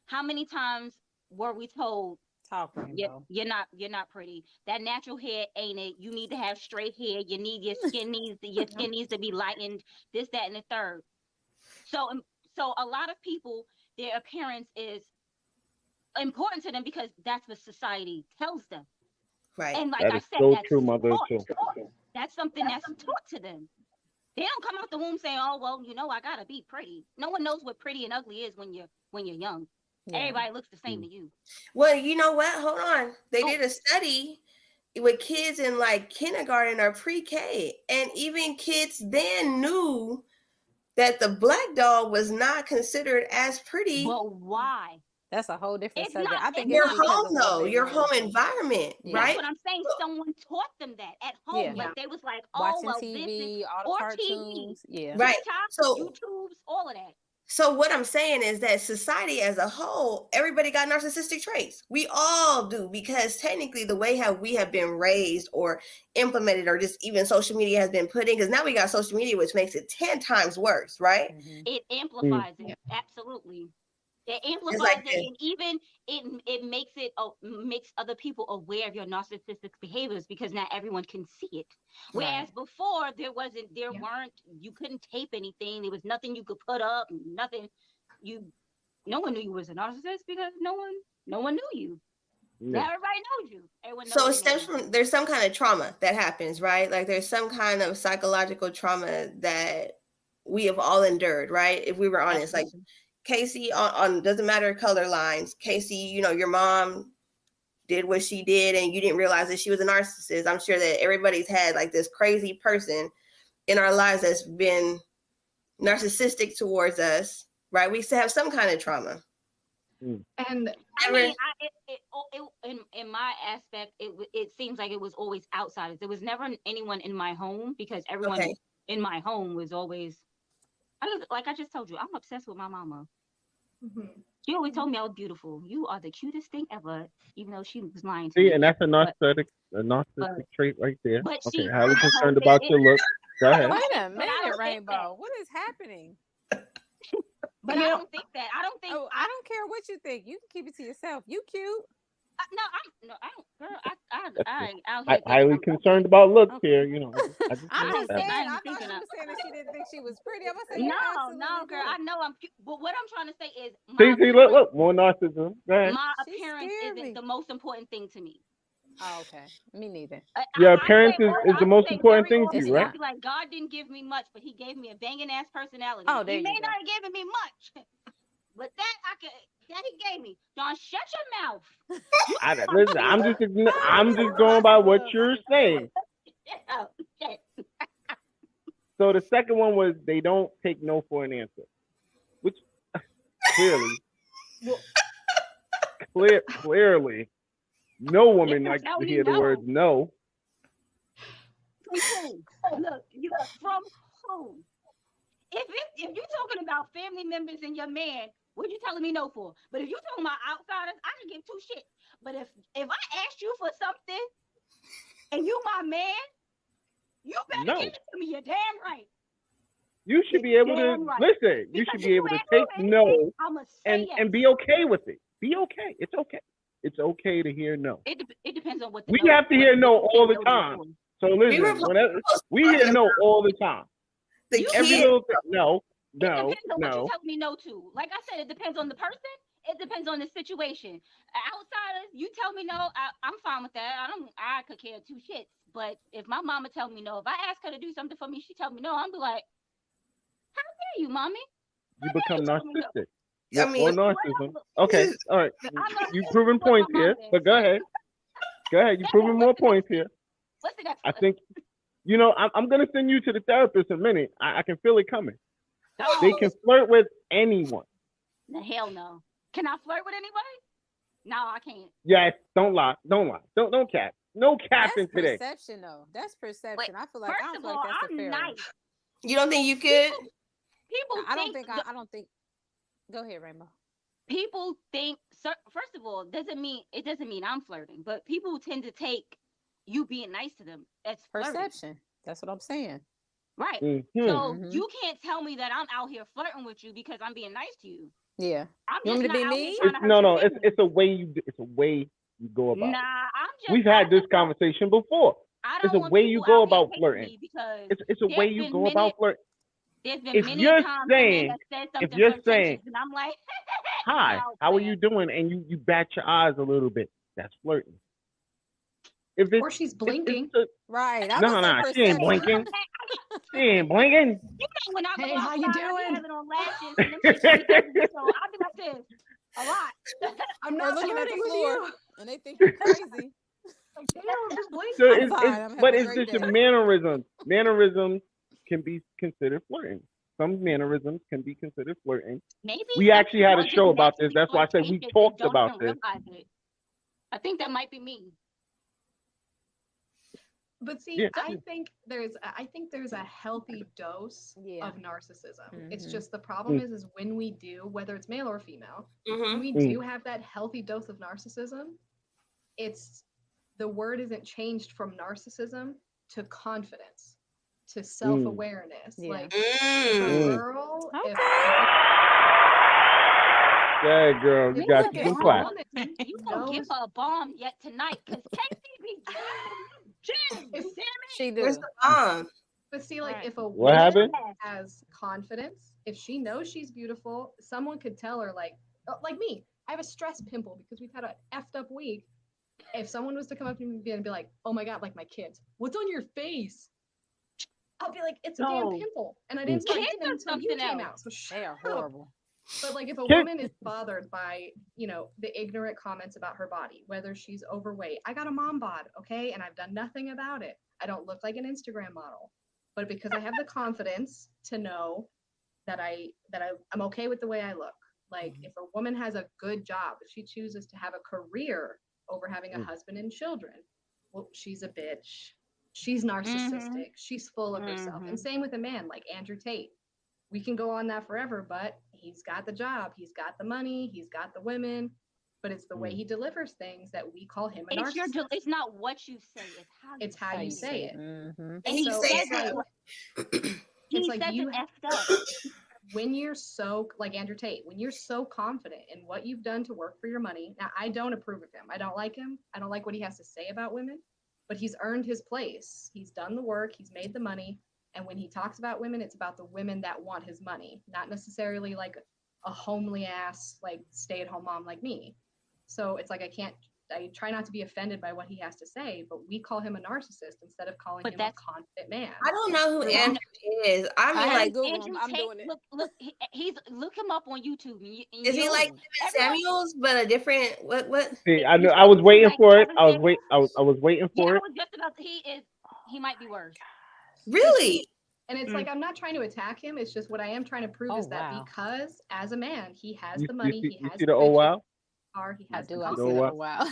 Speaker 3: how many times were we told
Speaker 6: Talk, Rainbow.
Speaker 3: you're not pretty? That natural hair ain't it. You need to have straight hair. You need your skin needs to be lightened. This, that, and the third. So a lot of people, their appearance is important to them because that's what society tells them.
Speaker 4: Right.
Speaker 3: And like
Speaker 2: That
Speaker 3: I
Speaker 2: is
Speaker 3: said,
Speaker 2: so
Speaker 3: that's
Speaker 2: true, mother.
Speaker 3: taught.
Speaker 2: Too.
Speaker 3: That's something that's taught to them. They don't come out the womb saying, "Oh well, I gotta be pretty." No one knows what pretty and ugly is when you're young.
Speaker 6: Yeah.
Speaker 3: Everybody looks the same to you.
Speaker 4: Well, you know what? Hold on. They
Speaker 3: Oh.
Speaker 4: did a study with kids in like kindergarten or pre-K, and even kids then knew that the black doll was not considered as pretty.
Speaker 3: But why?
Speaker 6: That's a whole different
Speaker 3: It's
Speaker 6: subject.
Speaker 3: not-
Speaker 6: I think
Speaker 4: Your
Speaker 6: it's because
Speaker 4: home,
Speaker 6: of what
Speaker 4: though,
Speaker 6: they
Speaker 4: your
Speaker 6: learned.
Speaker 4: home environment,
Speaker 6: Yeah.
Speaker 3: That's
Speaker 4: right?
Speaker 3: what I'm saying. Someone taught them that at home.
Speaker 6: Yeah.
Speaker 3: Like they was like, "Oh
Speaker 6: Watching
Speaker 3: well,
Speaker 6: TV,
Speaker 3: this is
Speaker 6: all the
Speaker 3: or
Speaker 6: cartoons.
Speaker 3: TV,
Speaker 6: Yeah.
Speaker 4: Right.
Speaker 3: TikTok,
Speaker 4: So-
Speaker 3: YouTube's, all of that."
Speaker 4: So what I'm saying is that society as a whole, everybody got narcissistic traits. We all do, because technically the way how we have been raised or implemented, or just even social media has been put in, because now we got social media, which makes it 10 times worse, right?
Speaker 6: Mhm.
Speaker 3: It amplifies it. Absolutely. It amplifies
Speaker 4: like
Speaker 3: it,
Speaker 4: this.
Speaker 3: and even it makes other people aware of your narcissistic behaviors because now everyone can see it. Whereas before there weren't, you couldn't tape anything. There was nothing you could put up, nothing. No one knew you was a narcissist because no one knew you.
Speaker 2: Yeah.
Speaker 3: Now everybody knows you. Everyone knows
Speaker 4: So it
Speaker 3: you.
Speaker 4: stems from, there's some kind of trauma that happens, right? Like there's some kind of psychological trauma that we have all endured, right? If we were honest, like Casey on doesn't matter color lines. Casey, your mom did what she did and you didn't realize that she was a narcissist. I'm sure that everybody's had like this crazy person in our lives that's been narcissistic towards us, right? We still have some kind of trauma.
Speaker 5: And
Speaker 3: I mean, in my aspect, it seems like it was always outsiders. There was never anyone in my home because everyone in my home was always. Like I just told you, I'm obsessed with my mama.
Speaker 5: mhm.
Speaker 3: She always told me I was beautiful. You are the cutest thing ever, even though she was lying to
Speaker 2: See,
Speaker 3: me.
Speaker 2: and that's a narcissistic trait right there.
Speaker 3: But
Speaker 2: Okay,
Speaker 3: she-
Speaker 2: highly
Speaker 3: the whole
Speaker 2: concerned
Speaker 3: thing
Speaker 2: about
Speaker 3: is-
Speaker 2: your look. Go ahead.
Speaker 6: Wait a
Speaker 3: But I don't
Speaker 6: minute,
Speaker 3: think
Speaker 6: Rainbow.
Speaker 3: that.
Speaker 6: What is happening?
Speaker 3: But I don't think that. I don't think.
Speaker 6: Oh, I don't care what you think. You can keep it to yourself. You cute.
Speaker 3: I don't. Girl, I ain't out here.
Speaker 2: Highly concerned about looks here. I just
Speaker 6: I'm just saying.
Speaker 3: I
Speaker 6: I
Speaker 3: ain't
Speaker 6: thought
Speaker 3: thinking
Speaker 6: she
Speaker 3: of-
Speaker 6: was saying that she didn't think she was pretty. I'm gonna say
Speaker 3: No, girl. I know I'm cute. But what I'm trying to say is,
Speaker 2: see, look, more narcissism. Go ahead.
Speaker 3: my
Speaker 6: She
Speaker 3: appearance
Speaker 6: scared
Speaker 3: isn't
Speaker 6: me.
Speaker 3: the most important thing to me.
Speaker 6: Oh, okay. Me neither.
Speaker 2: Your
Speaker 3: I
Speaker 2: appearance
Speaker 3: say
Speaker 2: is the most
Speaker 3: say
Speaker 2: important
Speaker 3: very
Speaker 2: thing to
Speaker 6: It's
Speaker 2: you,
Speaker 3: often,
Speaker 2: right?
Speaker 3: I be like, God didn't give me much, but He gave me a banging ass personality.
Speaker 6: Oh, there
Speaker 3: He
Speaker 6: you
Speaker 3: may
Speaker 6: go.
Speaker 3: not have given me much, but that He gave me. Don, shut your mouth.
Speaker 2: Listen, I'm just going by what you're saying.
Speaker 3: Oh, shit.
Speaker 2: So the second one was they don't take no for an answer, which clearly, no woman likes to hear the words no.
Speaker 3: From who? Look, from who? If you're talking about family members and your man, what you telling me no for? But if you're talking about outsiders, I can give two shits. But if I asked you for something and you my man, you better give it to me. You're damn right.
Speaker 2: You should be able to listen. You should be able to take no and be okay with it. Be okay. It's okay. It's okay to hear no.
Speaker 3: It depends on what
Speaker 2: we have to hear no all the time. So listen, we hear no all the time. Every little thing, no.
Speaker 3: It depends on what you tell me no to. Like I said, it depends on the person. It depends on the situation. Outsiders, you tell me no, I'm fine with that. I could care two shits. But if my mama tell me no, if I ask her to do something for me, she tell me no, I'm be like, how dare you, mommy?
Speaker 2: You become narcissistic.
Speaker 4: I mean,
Speaker 2: or narcissism. Okay, all right. You've proven points here, but go ahead. Go ahead. You're proving more points here.
Speaker 3: What's the next
Speaker 2: I think, I'm going to send you to the therapist in a minute. I can feel it coming.
Speaker 3: Oh.
Speaker 2: They can flirt with anyone.
Speaker 3: The hell no. Can I flirt with anybody? No, I can't.
Speaker 2: Yes, don't lie. Don't cap. No capping
Speaker 6: That's
Speaker 2: today.
Speaker 6: perception, though. That's perception.
Speaker 3: Wait,
Speaker 6: I feel like
Speaker 3: first of
Speaker 6: that's
Speaker 3: all,
Speaker 6: a
Speaker 3: I'm
Speaker 6: fair
Speaker 3: nice.
Speaker 6: one.
Speaker 4: You don't think you could?
Speaker 3: People
Speaker 6: I don't think. Go ahead, Rainbow.
Speaker 3: People think. First of all, it doesn't mean I'm flirting, but people tend to take you being nice to them. That's flirting.
Speaker 6: Perception. That's what I'm saying.
Speaker 3: Right.
Speaker 2: Mm-hmm.
Speaker 3: So you can't tell me that I'm out here flirting with you because I'm being nice to you.
Speaker 6: Yeah.
Speaker 3: I'm
Speaker 6: You want
Speaker 3: just
Speaker 6: me to
Speaker 3: not
Speaker 6: be
Speaker 3: out here
Speaker 6: me?
Speaker 3: trying to hurt
Speaker 2: No,
Speaker 3: your
Speaker 2: no,
Speaker 3: feelings.
Speaker 2: it's a way you go about
Speaker 3: Nah,
Speaker 2: it.
Speaker 3: I'm just.
Speaker 2: We've had this
Speaker 3: just don't-
Speaker 2: conversation before.
Speaker 3: I
Speaker 2: It's
Speaker 3: don't
Speaker 2: a
Speaker 3: want
Speaker 2: way
Speaker 3: people
Speaker 2: you go
Speaker 3: out here
Speaker 2: about
Speaker 3: hating
Speaker 2: flirting.
Speaker 3: me because
Speaker 2: It's a way
Speaker 3: there's
Speaker 2: you
Speaker 3: been
Speaker 2: go
Speaker 3: many
Speaker 2: about flirting.
Speaker 3: there's been
Speaker 2: If
Speaker 3: many
Speaker 2: you're
Speaker 3: times a man
Speaker 2: saying,
Speaker 3: has said
Speaker 2: if
Speaker 3: something
Speaker 2: you're
Speaker 3: flirtatious,
Speaker 2: saying,
Speaker 3: and I'm like,
Speaker 2: hi,
Speaker 3: no,
Speaker 2: how are
Speaker 3: man.
Speaker 2: you doing? And you bat your eyes a little bit. That's flirting. If it's,
Speaker 5: Or she's blinking.
Speaker 6: Right. I
Speaker 2: No,
Speaker 6: was
Speaker 2: no, she ain't blinking. She ain't blinking.
Speaker 3: You know, when I go
Speaker 5: Hey, how you
Speaker 3: outside, I be
Speaker 5: doing?
Speaker 3: having on lashes, and them shits be heavy, so I be like this a lot.
Speaker 5: I'm
Speaker 6: Or
Speaker 5: not
Speaker 6: looking at the
Speaker 5: flirting with
Speaker 6: floor,
Speaker 5: you.
Speaker 6: and they think you're crazy.
Speaker 5: Like, damn, I'm just blinking.
Speaker 2: So
Speaker 6: I'm fine. I'm
Speaker 2: but
Speaker 6: having a
Speaker 2: it's
Speaker 6: great
Speaker 2: just
Speaker 6: day.
Speaker 2: a mannerism. Mannerisms can be considered flirting. Some mannerisms can be considered flirting.
Speaker 3: Maybe
Speaker 2: We actually had a
Speaker 3: I'm
Speaker 2: show
Speaker 3: just
Speaker 2: about this.
Speaker 3: naturally
Speaker 2: That's why I said we
Speaker 3: flirtatious and
Speaker 2: talked
Speaker 3: don't
Speaker 2: about
Speaker 3: even
Speaker 2: this.
Speaker 3: realize it. I think that might be me.
Speaker 5: But see,
Speaker 2: Yeah.
Speaker 5: I think there's a healthy dose
Speaker 6: Yeah.
Speaker 5: of narcissism. It's
Speaker 6: Mhm.
Speaker 5: just the problem is when we do, whether it's male or female,
Speaker 4: Mm-hmm.
Speaker 5: when we do have that healthy dose of narcissism, it's the word isn't changed from narcissism to confidence, to self-awareness.
Speaker 6: Yeah.
Speaker 5: Like if a
Speaker 4: Mm.
Speaker 5: girl,
Speaker 6: Okay.
Speaker 2: Yeah, girl, you
Speaker 5: if
Speaker 2: got
Speaker 5: a
Speaker 2: some class.
Speaker 5: woman
Speaker 3: You gonna give
Speaker 5: knows
Speaker 3: her a bomb yet tonight? Cause Casey be damn it.
Speaker 6: She
Speaker 4: Where's
Speaker 6: do.
Speaker 4: the bomb?
Speaker 5: But see, like
Speaker 3: Right.
Speaker 5: if a
Speaker 2: What
Speaker 5: woman
Speaker 2: happened?
Speaker 5: has confidence, if she knows she's beautiful, someone could tell her like me, I have a stress pimple because we've had a effed up week. If someone was to come up to me and be like, "Oh my god, like my kids, what's on your face?" I'll be like, "It's a damn
Speaker 3: No.
Speaker 5: pimple," and I didn't start
Speaker 3: Kids
Speaker 5: getting it
Speaker 3: are
Speaker 5: until you
Speaker 3: something
Speaker 5: came
Speaker 3: else.
Speaker 5: out. So shut
Speaker 6: They are
Speaker 5: up.
Speaker 6: horrible.
Speaker 5: But like if a
Speaker 2: Kids-
Speaker 5: woman is bothered by, the ignorant comments about her body, whether she's overweight, I got a mom bod, okay, and I've done nothing about it. I don't look like an Instagram model. But because I have the confidence to know that I'm okay with the way I look. Like if a woman has a good job, if she chooses to have a career over having a husband and children, well, she's a bitch. She's narcissistic. She's full of herself. And same with a man like Andrew Tate. We can go on that forever, but he's got the job, he's got the money, he's got the women, but it's the way he delivers things that we call him a narcissist.
Speaker 3: It's not what you say, it's how you
Speaker 5: It's how you say it.
Speaker 6: Mm-hmm.
Speaker 4: And he
Speaker 5: So
Speaker 4: says
Speaker 5: it's
Speaker 3: He
Speaker 5: like
Speaker 3: says
Speaker 5: you
Speaker 3: it effed up.
Speaker 5: when you're so like Andrew Tate, when you're so confident in what you've done to work for your money. Now, I don't approve of him. I don't like him. I don't like what he has to say about women, but he's earned his place. He's done the work. He's made the money. And when he talks about women, it's about the women that want his money, not necessarily like a homely ass, like stay-at-home mom like me. So it's like I try not to be offended by what he has to say, but we call him a narcissist instead of calling him a confident man.
Speaker 4: I don't know who
Speaker 5: Yeah.
Speaker 4: Andrew is. I mean, like,
Speaker 6: Google
Speaker 3: Andrew
Speaker 6: him. I'm
Speaker 3: Tate,
Speaker 6: doing it.
Speaker 3: Look, look him up on YouTube.
Speaker 4: is he like Kevin Samuels, but a different what?
Speaker 2: See, I knew I was waiting
Speaker 3: like
Speaker 2: for it.
Speaker 3: Kevin
Speaker 2: I was
Speaker 3: Samuels?
Speaker 2: waiting
Speaker 3: Yeah,
Speaker 2: for
Speaker 3: I
Speaker 2: it.
Speaker 3: was just about to, he might be worse.
Speaker 4: Really?
Speaker 5: And it's like I'm not trying to attack him. It's just what I am trying to prove is that because as a man, he has the money, he has
Speaker 2: see
Speaker 5: the
Speaker 2: the oh wow?
Speaker 5: car, he
Speaker 6: I
Speaker 5: has the
Speaker 6: do. I see
Speaker 5: confidence.
Speaker 6: that. Wow.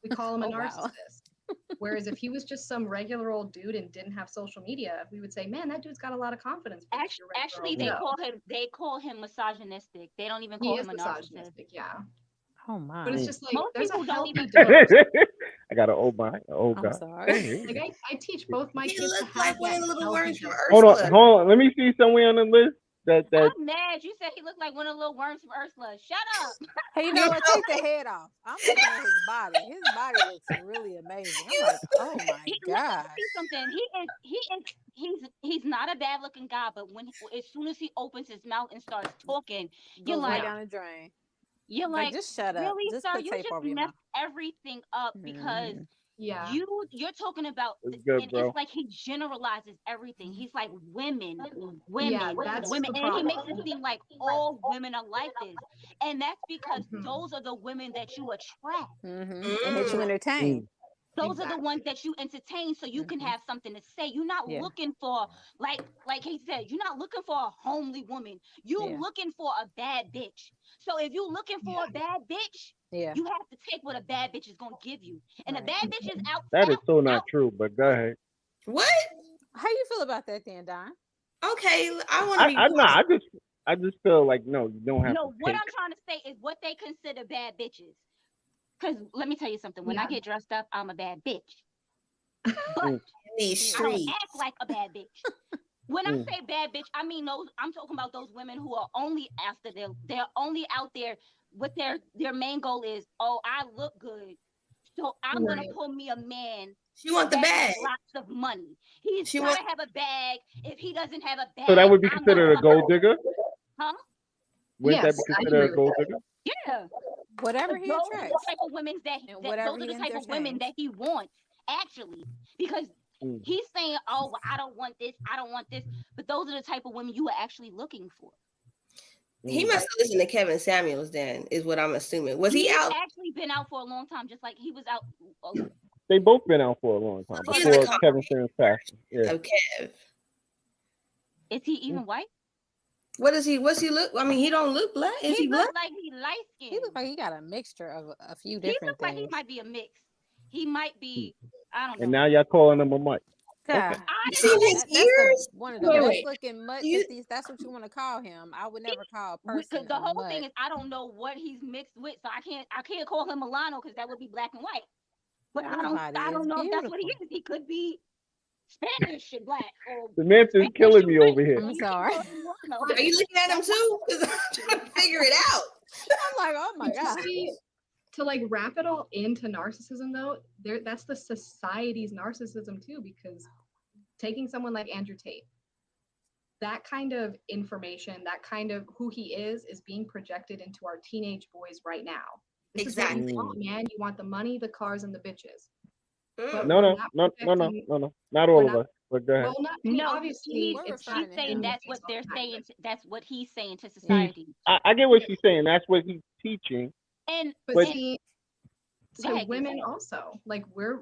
Speaker 5: We call him a
Speaker 6: Oh, wow.
Speaker 5: narcissist. Whereas if he was just some regular old dude and didn't have social media, we would say, man, that dude's got a lot of confidence.
Speaker 3: Actually, they call him misogynistic. They don't even call him a narcissist.
Speaker 5: Misogynistic, yeah.
Speaker 6: Oh my.
Speaker 5: But it's just like
Speaker 3: Most
Speaker 5: there's a
Speaker 3: people don't
Speaker 5: healthy
Speaker 3: even
Speaker 5: dose.
Speaker 2: I got an oh my, oh
Speaker 6: I'm
Speaker 2: god.
Speaker 6: sorry.
Speaker 5: Like I teach both my
Speaker 4: He
Speaker 5: kids to
Speaker 4: looks
Speaker 5: have
Speaker 4: like one
Speaker 5: that
Speaker 4: of the little
Speaker 5: healthy
Speaker 4: worms from
Speaker 5: dose.
Speaker 4: Ursula.
Speaker 2: Hold on. Let me see somewhere on the list that
Speaker 3: I'm mad. You said he looked like one of the little worms from Ursula. Shut up.
Speaker 6: Hey, you know what? Take the head off. I'm looking at his body. His body looks really amazing. I'm like, oh my god.
Speaker 3: See something. He's not a bad looking guy, but as soon as he opens his mouth and starts talking, you're
Speaker 6: Goes right
Speaker 3: like
Speaker 6: down the drain.
Speaker 3: You're
Speaker 6: Like,
Speaker 3: like,
Speaker 6: just shut up.
Speaker 3: really,
Speaker 6: Just
Speaker 3: sir?
Speaker 6: put
Speaker 3: You
Speaker 6: tape
Speaker 3: just
Speaker 6: over your
Speaker 3: messed
Speaker 6: mouth.
Speaker 3: everything up because
Speaker 5: Yeah.
Speaker 3: you're talking about,
Speaker 2: It's good,
Speaker 3: and
Speaker 2: bro.
Speaker 3: it's like he generalizes everything. He's like women,
Speaker 5: Yeah, that's
Speaker 3: women,
Speaker 5: the
Speaker 3: and he
Speaker 5: problem.
Speaker 3: makes it seem like all women are like this, and that's because those are the women that you attract.
Speaker 6: Mm-hmm. And that you entertain.
Speaker 3: Those are the ones that you entertain so you can have something to say. You're not looking for, like he said, you're not looking for a homely woman. You're looking for a bad bitch. So if you're looking for a bad bitch, you have to take what a bad bitch is going to give you. And a bad bitch is out.
Speaker 2: That is so not true, but go ahead.
Speaker 4: What?
Speaker 6: How you feel about that then, Don?
Speaker 4: Okay, I want to be.
Speaker 2: I just feel like no, you don't have to
Speaker 3: what
Speaker 2: take.
Speaker 3: I'm trying to say is what they consider bad bitches. Because let me tell you something. When I get dressed up, I'm a bad bitch. But
Speaker 4: These
Speaker 3: I don't
Speaker 4: streets.
Speaker 3: act like a bad bitch. When I say bad bitch, I mean those. I'm talking about those women who are only after they're only out there with their main goal is, oh, I look good, so I'm gonna pull me a man.
Speaker 4: She want the
Speaker 3: that has
Speaker 4: bag.
Speaker 3: lots of money. He's
Speaker 4: She
Speaker 3: gotta
Speaker 4: want-
Speaker 3: have a bag. If he doesn't have a bag,
Speaker 2: So that would be
Speaker 3: I'm
Speaker 2: considered a gold digger?
Speaker 3: Huh?
Speaker 2: Wouldn't that
Speaker 5: Yes,
Speaker 2: be
Speaker 5: I
Speaker 2: considered
Speaker 5: agree
Speaker 2: a gold
Speaker 5: with
Speaker 2: digger?
Speaker 3: Yeah.
Speaker 6: Whatever he
Speaker 3: Those are the
Speaker 6: attracts.
Speaker 3: type of women that
Speaker 6: And whatever
Speaker 3: those are
Speaker 6: he
Speaker 3: the type of women
Speaker 6: entertains.
Speaker 3: that he wants, actually. Because he's saying, oh, well, I don't want this, I don't want this. But those are the type of women you are actually looking for.
Speaker 4: He must have listened to Kevin Samuels then, is what I'm assuming. Was he
Speaker 3: He's
Speaker 4: out?
Speaker 3: actually been out for a long time, just like he was out.
Speaker 2: They both been out for a long time
Speaker 4: He's
Speaker 2: before
Speaker 4: the
Speaker 2: Kevin Samuels passed. Yeah.
Speaker 4: Of Kev.
Speaker 3: Is he even white?
Speaker 4: What does he? What's he look? I mean, he don't look black. Is he black?
Speaker 3: Looks like he light skinned.
Speaker 6: He looks like he got a mixture of a few
Speaker 3: He
Speaker 6: different
Speaker 3: looks like
Speaker 6: things.
Speaker 3: he might be a mix. He might be. I don't know.
Speaker 2: And now y'all calling him a mutt.
Speaker 6: God.
Speaker 2: Okay.
Speaker 4: You see his ears?
Speaker 6: One of the best looking mutts. If that's what you want to call him. I would never call a person
Speaker 3: Because the
Speaker 6: a
Speaker 3: whole
Speaker 6: mutt.
Speaker 3: thing is, I don't know what he's mixed with, so I can't call him Milano because that would be black and white. But I don't know if that's what he is. He could be Spanish and black. Or
Speaker 2: Samantha's killing me over here.
Speaker 6: I'm sorry.
Speaker 4: Are you looking at him too? Because I'm trying to figure it out.
Speaker 6: I'm like, oh my God.
Speaker 5: To like wrap it all into narcissism though, that's the society's narcissism too, because taking someone like Andrew Tate, that kind of information, that kind of who he is being projected into our teenage boys right now. This
Speaker 4: Exactly.
Speaker 5: is what you want, man. You want the money, the cars, and the bitches. But
Speaker 2: No, not all of us. But go ahead.
Speaker 5: Well, I mean, obviously,
Speaker 3: she's saying that's what they're saying. That's what he's saying to
Speaker 2: Mm.
Speaker 3: society.
Speaker 2: I get what she's saying. That's what he's teaching.
Speaker 5: But see, so women also, like we're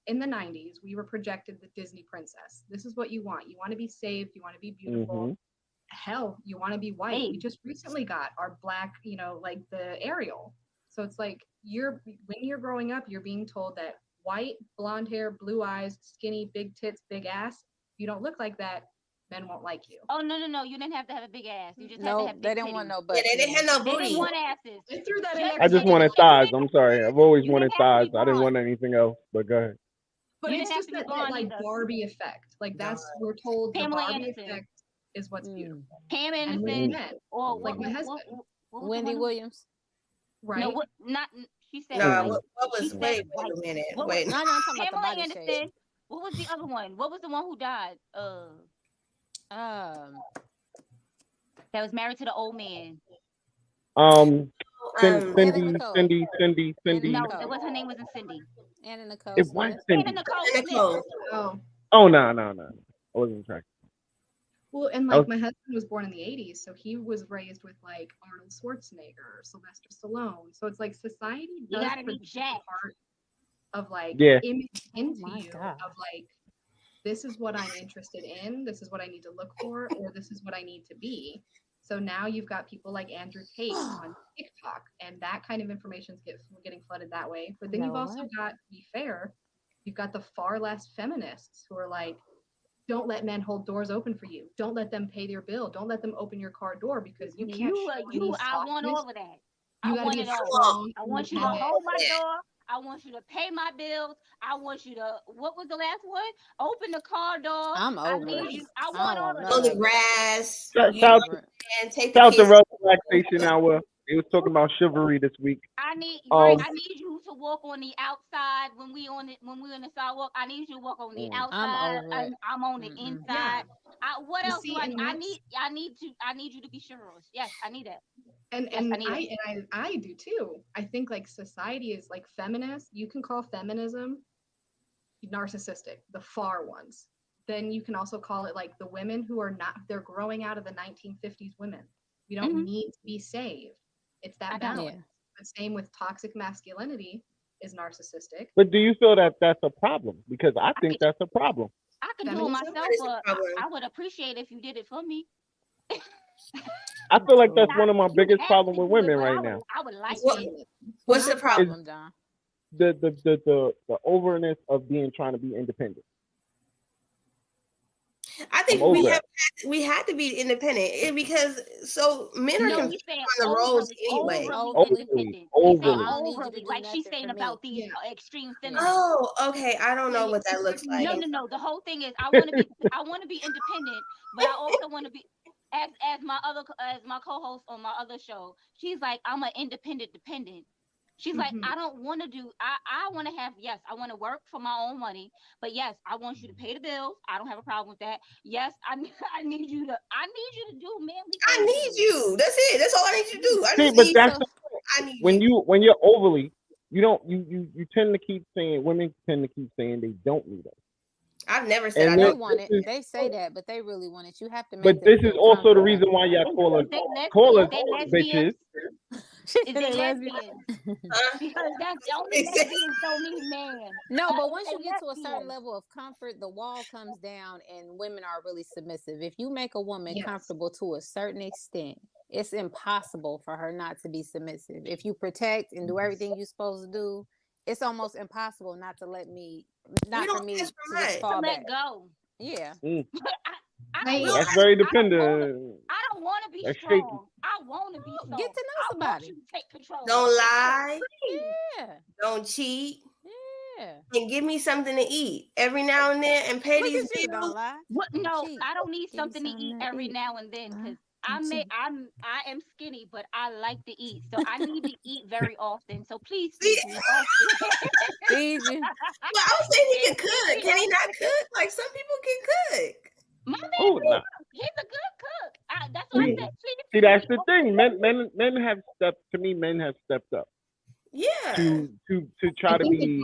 Speaker 5: in the 90s, we were projected the Disney princess. This is what you want. You want to be saved, you want to be beautiful. Hell, you want to be white. We just recently got our black, like the Ariel. So it's like when you're growing up, you're being told that white, blonde hair, blue eyes, skinny, big tits, big ass. If you don't look like that, men won't like you.
Speaker 3: Oh no! You didn't have to have a big ass. You just had to have big
Speaker 6: they didn't
Speaker 3: titties.
Speaker 6: want no butt.
Speaker 4: Yeah, they didn't have no
Speaker 3: They
Speaker 4: booty.
Speaker 3: didn't want asses.
Speaker 5: They threw that in there.
Speaker 2: I just wanted thighs. I'm sorry. I've always
Speaker 3: You
Speaker 2: wanted
Speaker 3: didn't have
Speaker 2: thighs.
Speaker 3: to be
Speaker 2: I didn't
Speaker 3: blonde.
Speaker 2: want anything else. But go ahead.
Speaker 5: But
Speaker 3: You
Speaker 5: it's
Speaker 3: didn't have
Speaker 5: just
Speaker 3: to be
Speaker 5: that
Speaker 3: blonde
Speaker 5: like
Speaker 3: either.
Speaker 5: Barbie effect. Like that's we're told
Speaker 3: Pamela
Speaker 5: the Barbie
Speaker 3: Anderson.
Speaker 5: effect is what's beautiful.
Speaker 3: Pam
Speaker 5: And with
Speaker 3: Anderson,
Speaker 5: men,
Speaker 3: or
Speaker 5: like my husband,
Speaker 3: what was
Speaker 6: Wendy
Speaker 3: the one?
Speaker 6: Williams.
Speaker 5: right?
Speaker 3: No, what? Not. She said.
Speaker 4: No,
Speaker 3: white.
Speaker 4: what
Speaker 3: She
Speaker 4: was?
Speaker 3: said
Speaker 4: Wait
Speaker 3: white.
Speaker 4: a minute.
Speaker 3: What
Speaker 4: Wait.
Speaker 3: was-
Speaker 6: No, I'm talking about the
Speaker 3: Pamela
Speaker 6: body
Speaker 3: Anderson.
Speaker 6: shape.
Speaker 3: What was the other one? What was the one who died? That was married to the old man.
Speaker 2: Cindy.
Speaker 3: No, her name wasn't Cindy.
Speaker 6: Anna Nicole.
Speaker 2: It was Cindy.
Speaker 3: Anna Nicole.
Speaker 2: Oh no. I wasn't tracking.
Speaker 5: Well, and like my husband was born in the 80s, so he was raised with like Arnold Schwarzenegger, Sylvester Stallone. So it's like society does
Speaker 3: gotta be
Speaker 5: produce a part of like
Speaker 2: Yeah.
Speaker 5: image into
Speaker 6: my
Speaker 5: you
Speaker 6: God.
Speaker 5: of like, this is what I'm interested in, this is what I need to look for, or this is what I need to be. So now you've got people like Andrew Tate on TikTok, and that kind of information is getting flooded that way. But then you've also got, to be fair, you've got the far less feminists who are like, don't let men hold doors open for you. Don't let them pay their bill. Don't let them open your car door because you can't.
Speaker 3: I want all of that.
Speaker 5: You
Speaker 3: I want
Speaker 5: be
Speaker 3: it all.
Speaker 5: strong.
Speaker 3: I want you to hold my door. I want you to pay my bills. I want you to. What was the last one? Open the car door.
Speaker 6: I'm over
Speaker 3: I need
Speaker 6: it.
Speaker 3: you. I want all of
Speaker 4: On the
Speaker 3: that.
Speaker 4: grass.
Speaker 2: Shout
Speaker 4: And take
Speaker 2: out
Speaker 4: the
Speaker 2: to
Speaker 4: kids.
Speaker 2: Rose Relaxation Hour. They was talking about chivalry this week.
Speaker 3: I need you to walk on the outside when we on the sidewalk. I need you to walk on the outside. I'm on the inside. What else do I need? I need you to be chivalrous. Yes, I need that.
Speaker 5: And I do too. I think like society is like feminist. You can call feminism narcissistic, the far ones. Then you can also call it like the women who are not. They're growing out of the 1950s women. We don't need to be saved. It's that balance. Yeah. But same with toxic masculinity is narcissistic.
Speaker 2: But do you feel that that's a problem? Because I think that's a problem.
Speaker 3: I can do it myself, but I would appreciate if you did it for me.
Speaker 2: I feel like that's one of my biggest problems with women right now.
Speaker 3: I would like
Speaker 4: What's the problem,
Speaker 2: Don? The overness of trying to be independent.
Speaker 4: I think
Speaker 2: I'm over
Speaker 4: we had to be independent because so men are
Speaker 3: No,
Speaker 4: confused
Speaker 3: he's saying
Speaker 4: on the roles anyway.
Speaker 3: overly independent. He's saying overly, like she's saying about these extreme feminists.
Speaker 4: Oh, okay. I don't know what that looks like.
Speaker 3: No. The whole thing is I want to be independent, but I also want to be as my co-host on my other show. She's like, I'm an independent dependent. She's like, I don't want to do. I want to have. Yes, I want to work for my own money. But yes, I want you to pay the bills. I don't have a problem with that. Yes, I need you to. I need you to do manly.
Speaker 4: I need you. That's it. That's all I need you to do. I
Speaker 2: See,
Speaker 4: just
Speaker 2: but
Speaker 4: need
Speaker 2: that's
Speaker 4: I need
Speaker 2: when
Speaker 4: you.
Speaker 2: when you're overly, you tend to keep saying, women tend to keep saying they don't need us.
Speaker 4: I've never said
Speaker 2: And
Speaker 4: I
Speaker 6: They
Speaker 4: don't.
Speaker 6: want it. They say that, but they really want it. You have to make.
Speaker 2: But
Speaker 6: them
Speaker 2: this is
Speaker 6: feel
Speaker 2: also the
Speaker 6: comfortable.
Speaker 2: reason why y'all call us bitches.
Speaker 3: Is they lesbians? Because that's the only lesbians don't need man.
Speaker 6: No, but once you get to a certain level of comfort, the wall comes down and women are really submissive. If you make a woman comfortable to a certain extent, it's impossible for her not to be submissive. If you protect and do everything you're supposed to do, it's almost impossible not for me to just fall back.
Speaker 3: Let go.
Speaker 6: Yeah.
Speaker 2: That's very dependent.
Speaker 3: I don't want to be
Speaker 2: That's
Speaker 3: strong.
Speaker 2: shaky.
Speaker 3: I want to be strong.
Speaker 6: Get to know somebody.
Speaker 3: You to take control.
Speaker 4: Don't lie.
Speaker 6: Yeah.
Speaker 4: Don't cheat.
Speaker 6: Yeah.
Speaker 4: And give me something to eat every now and then and pay these bills.
Speaker 6: Don't lie.
Speaker 3: No, I don't need something to eat every now and then because I am skinny, but I like to eat, so I need to eat very often. So please feed me often.
Speaker 6: Feed you.
Speaker 4: Well, I was saying he can cook. Can he not cook? Like some people can cook.
Speaker 3: My man, he's a good cook. That's what I said.
Speaker 2: See, that's the thing. Men have stepped. To me, men have stepped up.
Speaker 4: Yeah.
Speaker 2: To try to be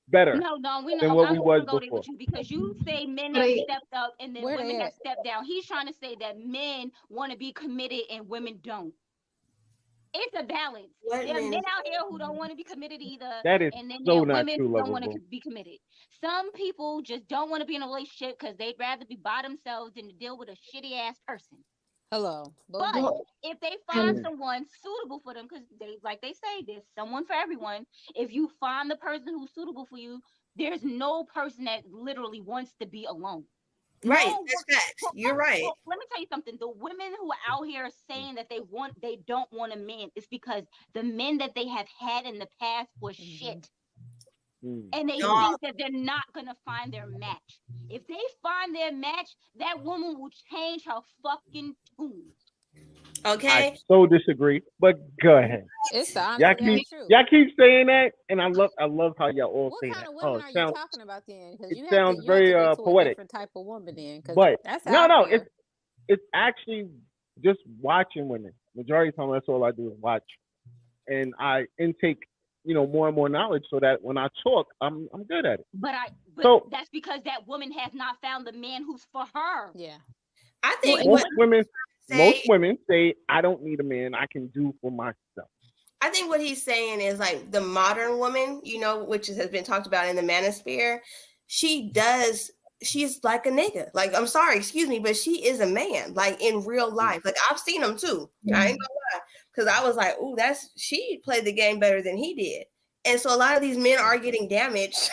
Speaker 2: better.
Speaker 3: No,
Speaker 2: than what we was
Speaker 3: go there
Speaker 2: before.
Speaker 3: with you because you say men have stepped up and then women have stepped down. He's trying to say that men want to be committed and women don't. It's a balance. There are men out here who don't want to be committed either.
Speaker 2: That is
Speaker 3: and then
Speaker 2: so
Speaker 3: there are
Speaker 2: not
Speaker 3: women
Speaker 2: true,
Speaker 3: who don't want to
Speaker 2: lovable.
Speaker 3: be committed. Some people just don't want to be in a relationship because they'd rather be by themselves than to deal with a shitty ass person.
Speaker 6: Hello.
Speaker 3: But if they find someone suitable for them, because they say, there's someone for everyone. If you find the person who's suitable for you, there's no person that literally wants to be alone.
Speaker 4: Right, that's facts. You're right.
Speaker 3: Let me tell you something. The women who are out here saying that they don't want a man, it's because the men that they have had in the past was shit. And they think that they're not gonna find their match. If they find their match, that woman will change her fucking tune.
Speaker 4: Okay.
Speaker 2: I so disagree, but go ahead.
Speaker 6: It's the
Speaker 2: y'all keep saying that, and I love how y'all all say that.
Speaker 6: What kind of women are you talking about then? Because you
Speaker 2: sounds
Speaker 6: have
Speaker 2: very
Speaker 6: to go to
Speaker 2: poetic.
Speaker 6: a different type of woman then.
Speaker 2: But
Speaker 6: that's
Speaker 2: no, it's actually just watching women. Majority of the time, that's all I do is watch, and I intake more and more knowledge so that when I talk, I'm good at it.
Speaker 3: But that's because that woman has not found the man who's for her.
Speaker 6: Yeah.
Speaker 4: I think
Speaker 2: most women say, I don't need a man, I can do for myself.
Speaker 4: I think what he's saying is like the modern woman, which has been talked about in the manosphere, she's like a nigga. Like, I'm sorry, excuse me, but she is a man, like in real life. Like I've seen them too. I ain't gonna lie. Because I was like, ooh, she played the game better than he did. And so a lot of these men are getting damaged.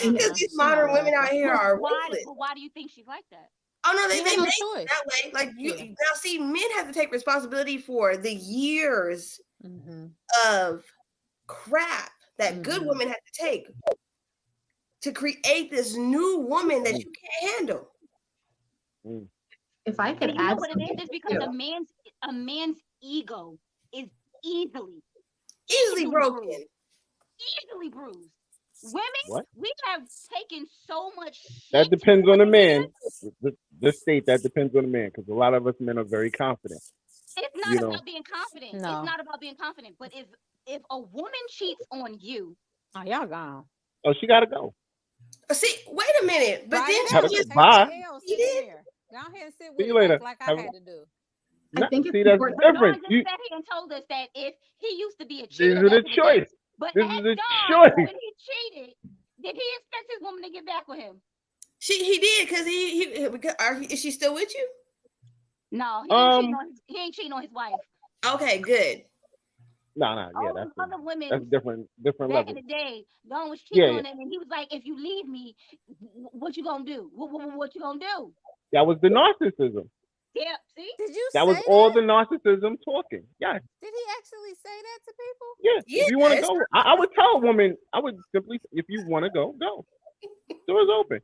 Speaker 4: Because these modern women out here are
Speaker 3: why do you think she's like that?
Speaker 4: Oh no, they make it that way. Like now, see, men have to take responsibility for the years of crap that good women have to take to create this new woman that you can't handle.
Speaker 5: If I could add,
Speaker 3: what it is because a man's ego is easily
Speaker 4: broken,
Speaker 3: easily bruised. Women, we have taken so much shit.
Speaker 2: That depends on the man. This state, that depends on the man, because a lot of us men are very confident.
Speaker 3: It's not about being confident. No. It's not about being confident. But if a woman cheats on you,
Speaker 6: y'all gone.
Speaker 2: Oh, she gotta go.
Speaker 4: See, wait a minute. But then
Speaker 2: she just bye.
Speaker 6: He did. Go ahead and sit with
Speaker 2: See you later.
Speaker 6: Like I had to do.
Speaker 5: I think
Speaker 2: see, that's different.
Speaker 3: You sat here and told us that if he used to be a cheater,
Speaker 2: this is the choice.
Speaker 3: But
Speaker 2: this is the
Speaker 3: choice.
Speaker 2: choice.
Speaker 3: When he cheated, did he expect his woman to get back with him?
Speaker 4: He did because is she still with you?
Speaker 3: No, he ain't cheating on his wife.
Speaker 4: Okay, good.
Speaker 2: No, yeah,
Speaker 3: All those other women
Speaker 2: that's different
Speaker 3: back
Speaker 2: level.
Speaker 3: in the day, Don was
Speaker 2: Yeah,
Speaker 3: cheating on them, and he was like, "If you leave me, what you gonna do? What you gonna do?"
Speaker 2: that was the narcissism.
Speaker 3: Yeah, see,
Speaker 6: Did you
Speaker 2: That
Speaker 6: say
Speaker 2: was all
Speaker 6: that?
Speaker 2: the narcissism talking. Yes.
Speaker 6: Did he actually say that to people?
Speaker 2: Yeah. If you want to
Speaker 4: Yes.
Speaker 2: go, I would tell a woman. I would simply, if you want to go, go. Doors open.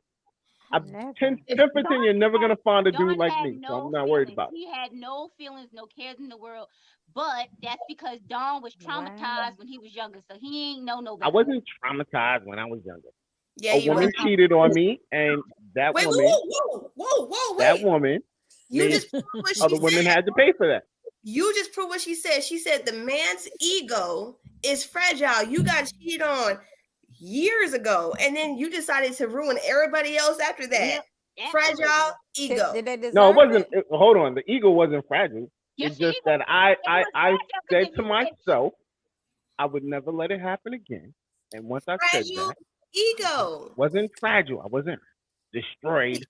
Speaker 6: Never.
Speaker 2: 10 for 10, you're never gonna find a dude
Speaker 3: Don
Speaker 2: like
Speaker 3: had
Speaker 2: me, so
Speaker 3: no
Speaker 2: I'm not worried
Speaker 3: feelings.
Speaker 2: about it.
Speaker 3: He had no feelings, no cares in the world. But that's because Don was traumatized when he was younger, so he ain't know no
Speaker 2: I
Speaker 3: better.
Speaker 2: wasn't traumatized when I was younger.
Speaker 4: Yeah,
Speaker 2: A
Speaker 4: you
Speaker 2: woman
Speaker 4: were.
Speaker 2: cheated on me, and that
Speaker 4: Wait,
Speaker 2: woman,
Speaker 4: whoa,
Speaker 2: that
Speaker 4: wait.
Speaker 2: woman
Speaker 4: You
Speaker 2: made
Speaker 4: just proved what she
Speaker 2: other women
Speaker 4: said.
Speaker 2: had to pay for that.
Speaker 4: You just proved what she said. She said the man's ego is fragile. You got cheated on years ago, and then you decided to ruin everybody else after that.
Speaker 3: Yep,
Speaker 4: Fragile
Speaker 3: absolutely.
Speaker 4: ego.
Speaker 6: Did they deserve
Speaker 2: No, it wasn't.
Speaker 6: it?
Speaker 2: Hold on, the ego wasn't fragile.
Speaker 3: Yes,
Speaker 2: It's
Speaker 3: the
Speaker 2: just
Speaker 3: ego.
Speaker 2: that I
Speaker 3: was fragile, 'cause
Speaker 2: said
Speaker 3: if
Speaker 2: to
Speaker 3: you
Speaker 2: myself, I would never let it happen again. And once I said
Speaker 4: Fragile
Speaker 2: that,
Speaker 4: ego.
Speaker 2: wasn't fragile. I wasn't destroyed.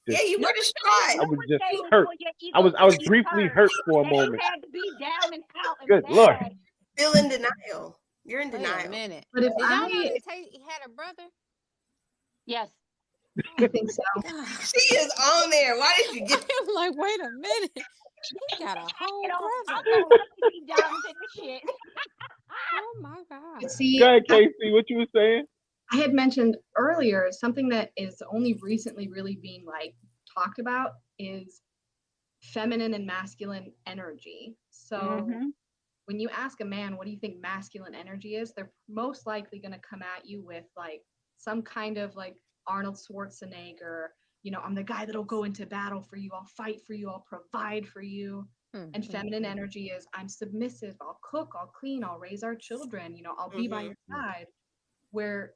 Speaker 4: Yeah,
Speaker 2: Just,
Speaker 4: you
Speaker 3: no
Speaker 4: were
Speaker 3: one
Speaker 4: destroyed.
Speaker 2: I was
Speaker 3: saying
Speaker 2: just
Speaker 3: before
Speaker 2: hurt.
Speaker 3: your ego
Speaker 2: I was
Speaker 3: to be
Speaker 2: briefly
Speaker 3: hurt,
Speaker 2: hurt for a
Speaker 3: that you
Speaker 2: moment.
Speaker 3: had to be down and out and
Speaker 2: Good Lord.
Speaker 3: bad.
Speaker 4: Still in denial. You're in
Speaker 6: Wait a
Speaker 4: denial.
Speaker 6: minute.
Speaker 5: But if
Speaker 6: Did y'all know
Speaker 5: I,
Speaker 6: that Tate had a brother?
Speaker 3: Yes.
Speaker 5: I think so.
Speaker 6: God.
Speaker 4: She is on there. Why did you get
Speaker 6: I'm like, wait a minute. He got a whole
Speaker 3: I'm
Speaker 6: brother.
Speaker 3: gonna let me dive into this shit.
Speaker 6: Oh my God.
Speaker 5: But see,
Speaker 2: Go ahead, Casey. What you were saying?
Speaker 5: I had mentioned earlier something that is only recently really being like talked about is feminine and masculine energy. So when you ask a man, what do you think masculine energy is? They're most likely going to come at you with like some kind of like Arnold Schwarzenegger, I'm the guy that'll go into battle for you. I'll fight for you. I'll provide for you. And feminine energy is I'm submissive. I'll cook. I'll clean. I'll raise our children. I'll be by your side. Where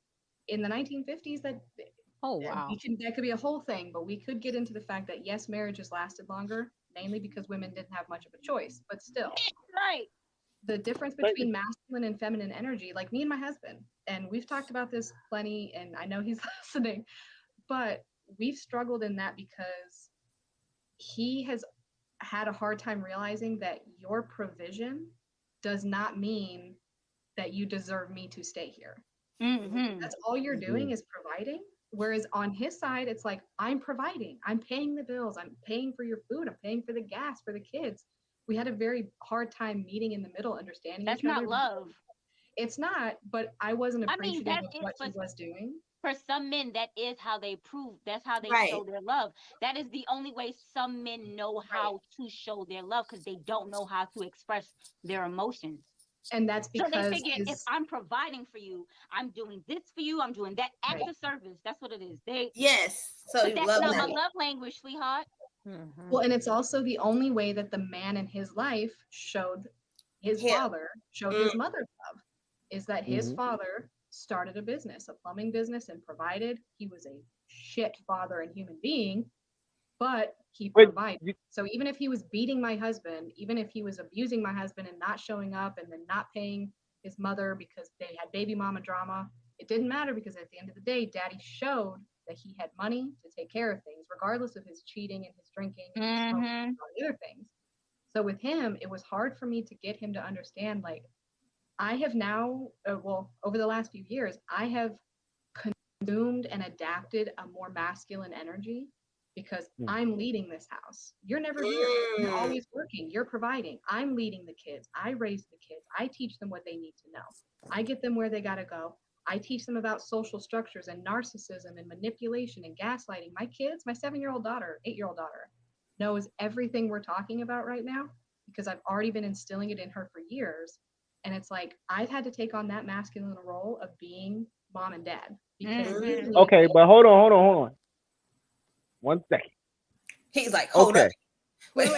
Speaker 5: in the 1950s, that could be a whole thing, but we could get into the fact that yes, marriages lasted longer, mainly because women didn't have much of a choice. But still,
Speaker 3: Right.
Speaker 5: the difference between masculine and feminine energy, like me and my husband, and we've talked about this plenty, and I know he's listening, but we've struggled in that because he has had a hard time realizing that your provision does not mean that you deserve me to stay here. That's all you're doing is providing. Whereas on his side, it's like, I'm providing, I'm paying the bills, I'm paying for your food, I'm paying for the gas for the kids. We had a very hard time meeting in the middle, understanding
Speaker 3: That's
Speaker 5: each other.
Speaker 3: not love.
Speaker 5: It's not, but I wasn't appreciative of what he was doing.
Speaker 3: For some men, that is how they prove. That's how they show their love. That is the only way some men know how to show their love, because they don't know how to express their emotions.
Speaker 5: And that's because
Speaker 3: so they figure if I'm providing for you, I'm doing this for you, I'm doing that act of service. That's what it is.
Speaker 4: So
Speaker 3: that's
Speaker 4: love
Speaker 3: not my love language, sweetheart.
Speaker 5: Well, and it's also the only way that the man in his life showed his father, showed his mother love, is that his father started a business, a plumbing business, and provided. He was a shit father and human being, but he provided. So even if he was beating my husband, even if he was abusing my husband and not showing up and then not paying his mother because they had baby mama drama, it didn't matter, because at the end of the day, daddy showed that he had money to take care of things, regardless of his cheating and his drinking and his smoking and all the other things. So with him, it was hard for me to get him to understand, like, I have now, over the last few years, I have consumed and adapted a more masculine energy, because I'm leading this house. You're never here. You're always working. You're providing. I'm leading the kids. I raise the kids. I teach them what they need to know. I get them where they got to go. I teach them about social structures and narcissism and manipulation and gaslighting. My kids, my 7-year-old daughter, 8-year-old daughter, knows everything we're talking about right now, because I've already been instilling it in her for years. And it's like, I've had to take on that masculine role of being mom and dad. Because
Speaker 2: okay, but hold on. 1 second.
Speaker 4: He's like, hold up.
Speaker 5: Wait.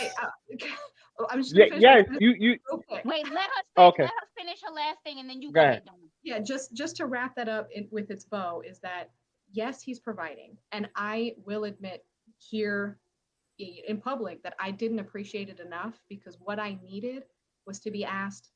Speaker 5: I'm just
Speaker 2: gonna finish. Yes, you.
Speaker 3: Wait, let her finish her last thing, and then you go ahead.
Speaker 5: Yeah, just to wrap that up with its bow, is that yes, he's providing, and I will admit here in public that I didn't appreciate it enough, because what I needed was to be asked,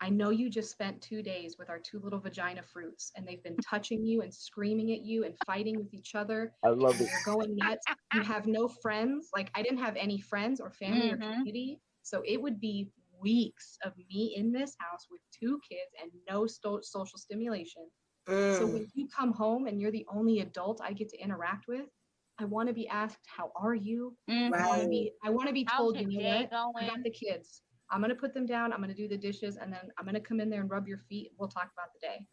Speaker 5: I know you just spent 2 days with our 2 little vagina fruits, and they've been touching you and screaming at you and fighting with each other.
Speaker 2: I love it.
Speaker 5: You're going nuts. You have no friends. Like, I didn't have any friends or family or community. So it would be weeks of me in this house with 2 kids and no social stimulation. So when you come home and you're the only adult I get to interact with, I want to be asked, how are you?
Speaker 3: Mhm.
Speaker 5: I want to be told,
Speaker 3: How's
Speaker 5: you
Speaker 3: your
Speaker 5: know
Speaker 3: day
Speaker 5: what? I got
Speaker 3: going?
Speaker 5: the kids. I'm going to put them down. I'm going to do the dishes, and then I'm going to come in there and rub your feet. We'll talk about the day.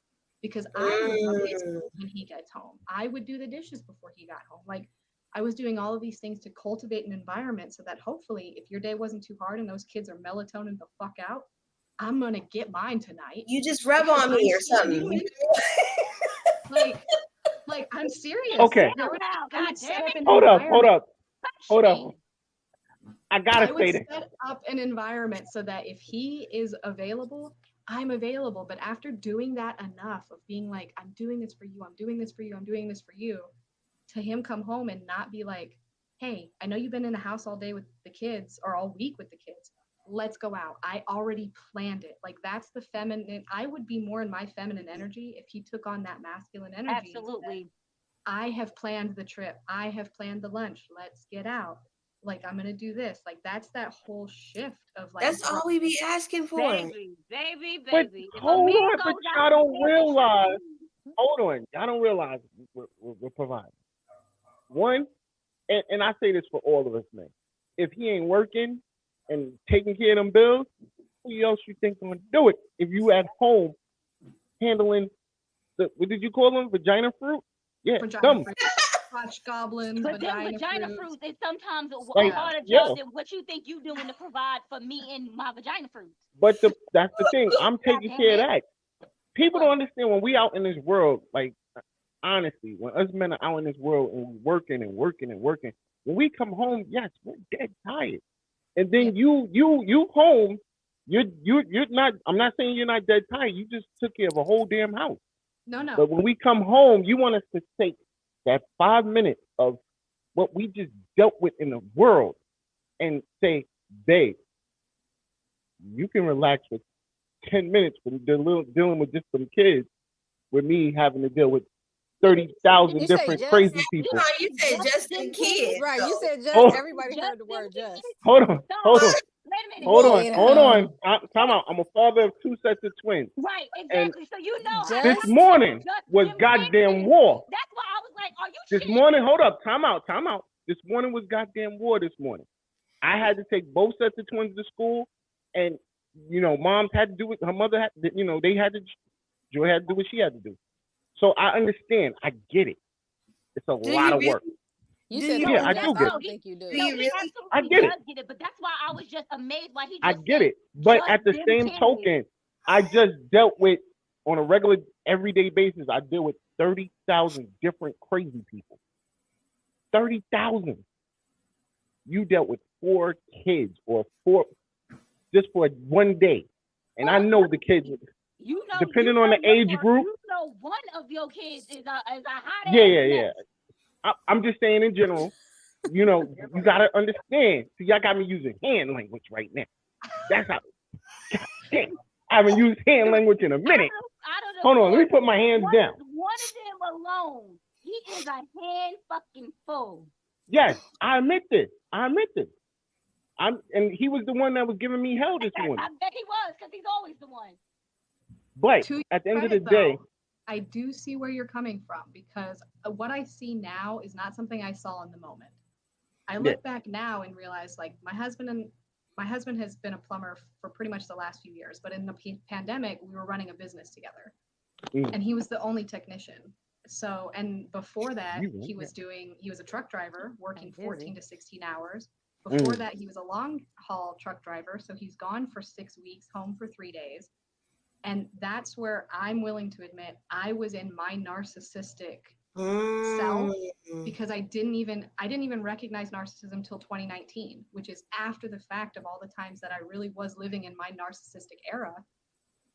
Speaker 5: Because I would rub his feet when he gets home. I would do the dishes before he got home. Like, I was doing all of these things to cultivate an environment so that hopefully if your day wasn't too hard and those kids are melatonin the fuck out, I'm going to get mine tonight.
Speaker 4: You just rub on me or something.
Speaker 5: Like I'm serious.
Speaker 2: Okay.
Speaker 5: I would set up an
Speaker 2: Hold
Speaker 5: environment.
Speaker 2: up. I gotta
Speaker 5: would
Speaker 2: say this.
Speaker 5: set up an environment so that if he is available, I'm available. But after doing that enough of being like, I'm doing this for you, I'm doing this for you, I'm doing this for you, to him come home and not be like, hey, I know you've been in the house all day with the kids or all week with the kids. Let's go out. I already planned it. Like, that's the feminine. I would be more in my feminine energy if he took on that masculine energy.
Speaker 3: Absolutely.
Speaker 5: I have planned the trip. I have planned the lunch. Let's get out. Like, I'm going to do this. Like, that's that whole shift of like.
Speaker 4: That's all we be asking for.
Speaker 3: Baby.
Speaker 2: But hold on, but y'all don't realize. Hold on. Y'all don't realize we're providing. One, and I say this for all of us, man. If he ain't working and taking care of them bills, who else you think gonna do it? If you at home handling what did you call them? Vagina fruit? Yeah,
Speaker 5: vagina fruit. Crotch goblins,
Speaker 3: but
Speaker 5: vagina
Speaker 3: fruit is sometimes a
Speaker 2: like,
Speaker 3: harder job than what you think you doing to provide for me and my vagina fruit.
Speaker 2: But that's the thing. I'm taking care of that. People don't understand when we out in this world, like, honestly, when us men are out in this world and working, when we come home, yes, we're dead tired. And then you home, you're not, I'm not saying you're not dead tired, you just took care of a whole damn house.
Speaker 5: No.
Speaker 2: But when we come home, you want us to take that 5 minutes of what we just dealt with in the world and say, babe, you can relax for 10 minutes from dealing with just some kids, with me having to deal with 30,000 different crazy people.
Speaker 4: No, you said just the kids.
Speaker 6: Right, you said just. Everybody heard the word just.
Speaker 2: Hold on.
Speaker 3: Wait a minute.
Speaker 2: Hold on. Time out. I'm a father of 2 sets of twins.
Speaker 3: Right, exactly. So you know how
Speaker 2: this morning was goddamn war.
Speaker 3: That's why I was like, are you
Speaker 2: This
Speaker 3: shit?
Speaker 2: morning, hold up, time out. This morning was goddamn war this morning. I had to take both sets of twins to school, and moms had to do it. Her mother had to, they had to, Joy had to do what she had to do. So I understand. I get it. It's a lot of work.
Speaker 6: You said,
Speaker 2: yeah, I do get it.
Speaker 6: I don't think you do.
Speaker 3: No, he absolutely
Speaker 2: I get
Speaker 3: does get it, but that's why I was just amazed why he just
Speaker 2: I get it. But at the same token, I just dealt with, on a regular, everyday basis, I deal with 30,000 different crazy people. 30,000. You dealt with 4 kids or 4 just for one day. And I know the kids, depending on the age group.
Speaker 3: One of your kids is a hot
Speaker 2: Yeah. I'm just saying in general, you gotta understand. See, y'all got me using hand language right now. That's how. God damn, I haven't used hand language in a minute. Hold on, let me put my hands down.
Speaker 3: One of them alone, he is a hand fucking full.
Speaker 2: Yes, I admit this. And he was the one that was giving me hell this morning.
Speaker 3: I bet he was, because he's always the one.
Speaker 2: But at the end of the day,
Speaker 5: I do see where you're coming from, because what I see now is not something I saw in the moment. I look back now and realize, like, my husband has been a plumber for pretty much the last few years, but in the pandemic, we were running a business together, and he was the only technician. So, and before that, he was a truck driver working 14 to 16 hours. Before that, he was a long haul truck driver. So he's gone for 6 weeks, home for 3 days. And that's where I'm willing to admit I was in my narcissistic self, because I didn't even recognize narcissism till 2019, which is after the fact of all the times that I really was living in my narcissistic era,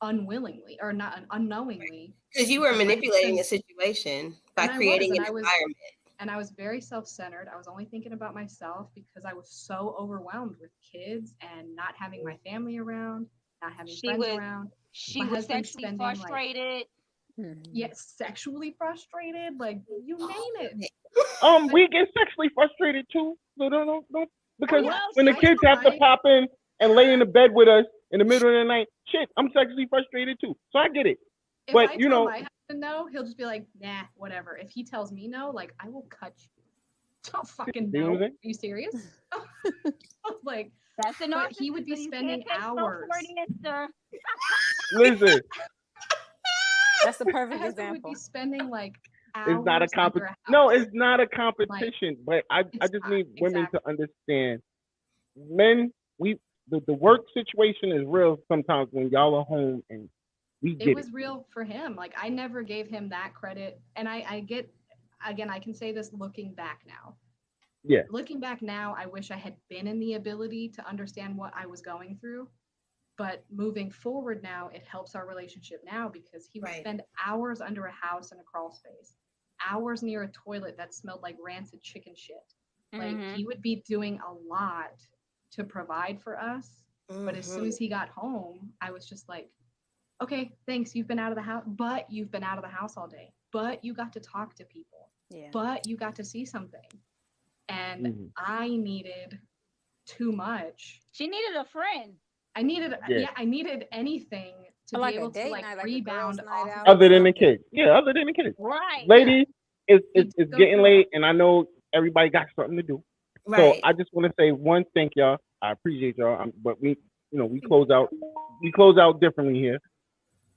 Speaker 5: unwillingly or not unknowingly.
Speaker 4: Because you were manipulating a situation by creating an environment.
Speaker 5: And I was very self-centered. I was only thinking about myself because I was so overwhelmed with kids and not having my family around, not having friends around.
Speaker 3: She was sexually frustrated.
Speaker 5: Sexually frustrated. Like, you name it.
Speaker 2: We get sexually frustrated too. So don't because when the kids have to pop in and lay in the bed with us in the middle of the night. Shit, I'm sexually frustrated too. So I get it.
Speaker 5: If
Speaker 2: But
Speaker 5: I
Speaker 2: you
Speaker 5: tell
Speaker 2: know,
Speaker 5: my husband no, he'll just be like, nah, whatever. If he tells me no, like, I will cut you. Don't fucking
Speaker 2: See what I'm
Speaker 5: know. Are
Speaker 2: saying?
Speaker 5: you serious? Like,
Speaker 3: That's the
Speaker 5: but
Speaker 3: narcissist.
Speaker 5: he would be
Speaker 3: You
Speaker 5: spending
Speaker 3: can't take no
Speaker 5: hours.
Speaker 3: for an answer.
Speaker 2: listen,
Speaker 6: That's a
Speaker 5: My
Speaker 6: perfect
Speaker 5: husband would
Speaker 6: example.
Speaker 5: be spending like
Speaker 2: it's not a
Speaker 5: hours under
Speaker 2: competition.
Speaker 5: a
Speaker 2: No,
Speaker 5: house.
Speaker 2: it's not a competition. But I
Speaker 5: It's
Speaker 2: just
Speaker 5: not,
Speaker 2: need women
Speaker 5: exactly.
Speaker 2: to understand. Men, the work situation is real sometimes when y'all are home and we get
Speaker 5: It was real for him. Like, I never gave him that credit. And I get, again, I can say this looking back now.
Speaker 2: Yeah.
Speaker 5: Looking back now, I wish I had been in the ability to understand what I was going through. But moving forward now, it helps our relationship now because he would
Speaker 4: Right.
Speaker 5: spend hours under a house in a crawl space, hours near a toilet that smelled like rancid chicken shit. Like, he would be doing a lot to provide for us. But as soon as he got home, I was just like, okay, thanks. You've been out of the house, but you've been out of the house all day. But you got to talk to people.
Speaker 6: Yeah.
Speaker 5: But you got to see something. And
Speaker 2: Mhm.
Speaker 5: I needed too much.
Speaker 3: She needed a friend.
Speaker 5: I needed,
Speaker 2: Yeah.
Speaker 5: I needed anything to
Speaker 6: Or like
Speaker 5: be
Speaker 6: a
Speaker 5: able to
Speaker 6: date
Speaker 5: like
Speaker 6: night, like a
Speaker 5: rebound
Speaker 6: girls' night
Speaker 5: off
Speaker 6: out.
Speaker 5: of
Speaker 2: Other than the
Speaker 6: something.
Speaker 2: kids. Yeah, other than the kids.
Speaker 3: Right.
Speaker 2: Ladies, it's
Speaker 5: Go
Speaker 2: getting
Speaker 5: through
Speaker 2: late, and I know everybody got something to do.
Speaker 4: Right.
Speaker 2: So I just want to say one, thank y'all. I appreciate y'all. But we close out differently here.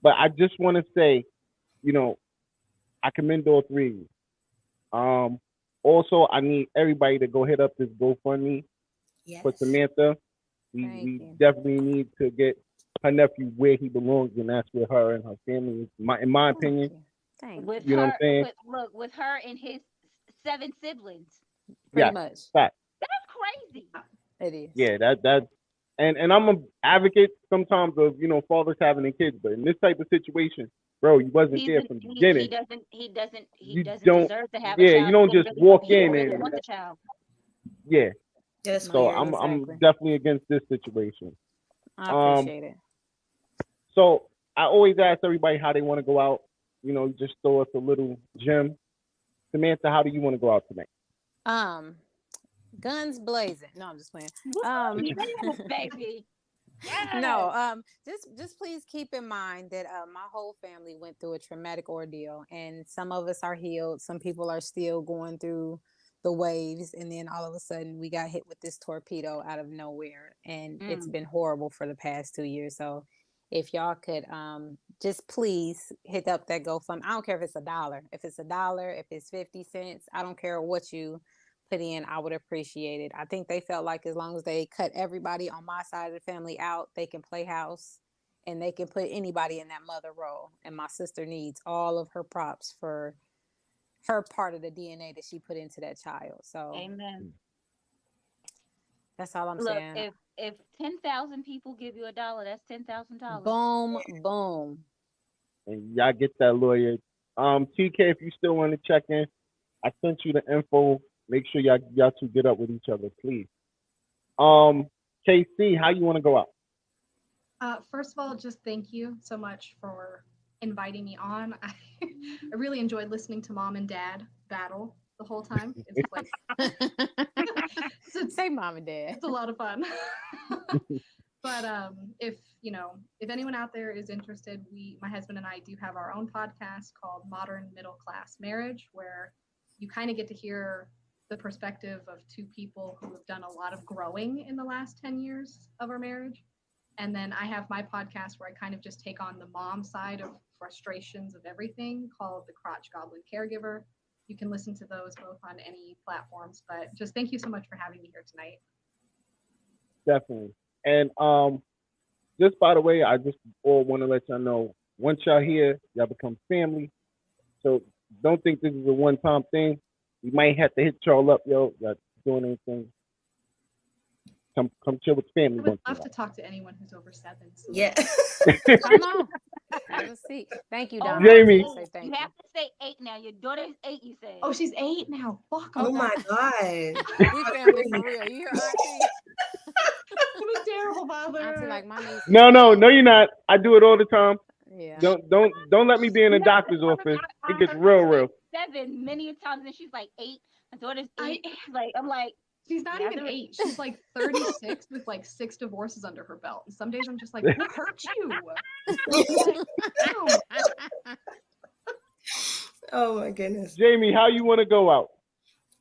Speaker 2: But I just want to say, I commend all three of you. Also, I need everybody to go hit up this GoFundMe
Speaker 4: Yes.
Speaker 2: for Samantha. We
Speaker 6: Thank you.
Speaker 2: definitely need to get her nephew where he belongs, and that's with her and her family. In my opinion,
Speaker 6: Thank you.
Speaker 3: With
Speaker 2: you know what
Speaker 3: her,
Speaker 2: I'm saying?
Speaker 3: with her and his 7 siblings.
Speaker 6: Pretty
Speaker 2: Yeah,
Speaker 6: much.
Speaker 2: fact.
Speaker 3: That's crazy.
Speaker 6: It is.
Speaker 2: Yeah, that and I'm an advocate sometimes of fathers having their kids, but in this type of situation, bro, you wasn't there from the
Speaker 3: He
Speaker 2: beginning.
Speaker 3: doesn't
Speaker 2: You
Speaker 3: deserve
Speaker 2: don't-
Speaker 3: to have
Speaker 2: yeah,
Speaker 3: a child.
Speaker 2: you don't
Speaker 3: He didn't
Speaker 2: just
Speaker 3: really-
Speaker 2: walk
Speaker 3: he didn't
Speaker 2: in
Speaker 3: really
Speaker 2: and-
Speaker 3: want the child.
Speaker 2: Yeah,
Speaker 4: That's
Speaker 2: so
Speaker 4: weird.
Speaker 2: I'm
Speaker 6: Exactly.
Speaker 2: definitely against this situation.
Speaker 6: I appreciate it.
Speaker 2: So I always ask everybody how they want to go out. Just throw us a little gem. Samantha, how do you want to go out tonight?
Speaker 6: Guns blazing. No, I'm just playing.
Speaker 3: Yes, baby. Yes.
Speaker 6: No, just please keep in mind that my whole family went through a traumatic ordeal, and some of us are healed. Some people are still going through the waves, and then all of a sudden we got hit with this torpedo out of nowhere, and it's been horrible for the past 2 years. So if y'all could just please hit up that GoFundMe. I don't care if it's $1. If it's $1, if it's 50 cents, I don't care what you put in, I would appreciate it. I think they felt like as long as they cut everybody on my side of the family out, they can play house and they can put anybody in that mother role. And my sister needs all of her props for her part of the DNA that she put into that child. So
Speaker 3: Amen.
Speaker 6: that's all I'm
Speaker 3: Look,
Speaker 6: saying.
Speaker 3: if 10,000 people give you $1, that's $10,000.
Speaker 6: Boom, boom.
Speaker 2: And y'all get that lawyer. TK, if you still want to check in, I sent you the info. Make sure y'all two get up with each other, please. KC, how you want to go out?
Speaker 5: First of all, just thank you so much for inviting me on. I really enjoyed listening to Mom and Dad battle the whole time. It's like
Speaker 6: Say Mom and Dad.
Speaker 5: it's a lot of fun. But if anyone out there is interested, my husband and I do have our own podcast called Modern Middle Class Marriage, where you kind of get to hear the perspective of two people who have done a lot of growing in the last 10 years of our marriage. And then I have my podcast where I kind of just take on the mom side of frustrations of everything, called The Crotch Goblin Caregiver. You can listen to those both on any platforms, but just thank you so much for having me here tonight.
Speaker 2: Definitely. And just by the way, I just all want to let y'all know, once y'all here, y'all become family. So don't think this is a one-time thing. We might have to hit y'all up, y'all doing anything. Come chill with the family.
Speaker 5: I would love to talk to anyone who's over 7. So.
Speaker 4: Yeah.
Speaker 6: Come on. Have a seat. Thank you, Donna.
Speaker 2: Jamie.
Speaker 6: Say thank
Speaker 3: You have to say 8 now. Your daughter is 8, you said.
Speaker 5: Oh, she's 8 now. Fuck.
Speaker 4: Oh my God.
Speaker 6: We family for real. You hear Auntie?
Speaker 5: I'm a terrible mother.
Speaker 6: Auntie like my niece.
Speaker 2: No, you're not. I do it all the time.
Speaker 6: Yeah.
Speaker 2: Don't let me be in the doctor's office. It gets real.
Speaker 3: 7 many times, and she's like 8. My daughter's 8. I'm like,
Speaker 5: She's not even 8. She's like 36 with like 6 divorces under her belt. And some days I'm just like, who hurt you?
Speaker 4: Oh my goodness.
Speaker 2: Jamie, how you want to go out?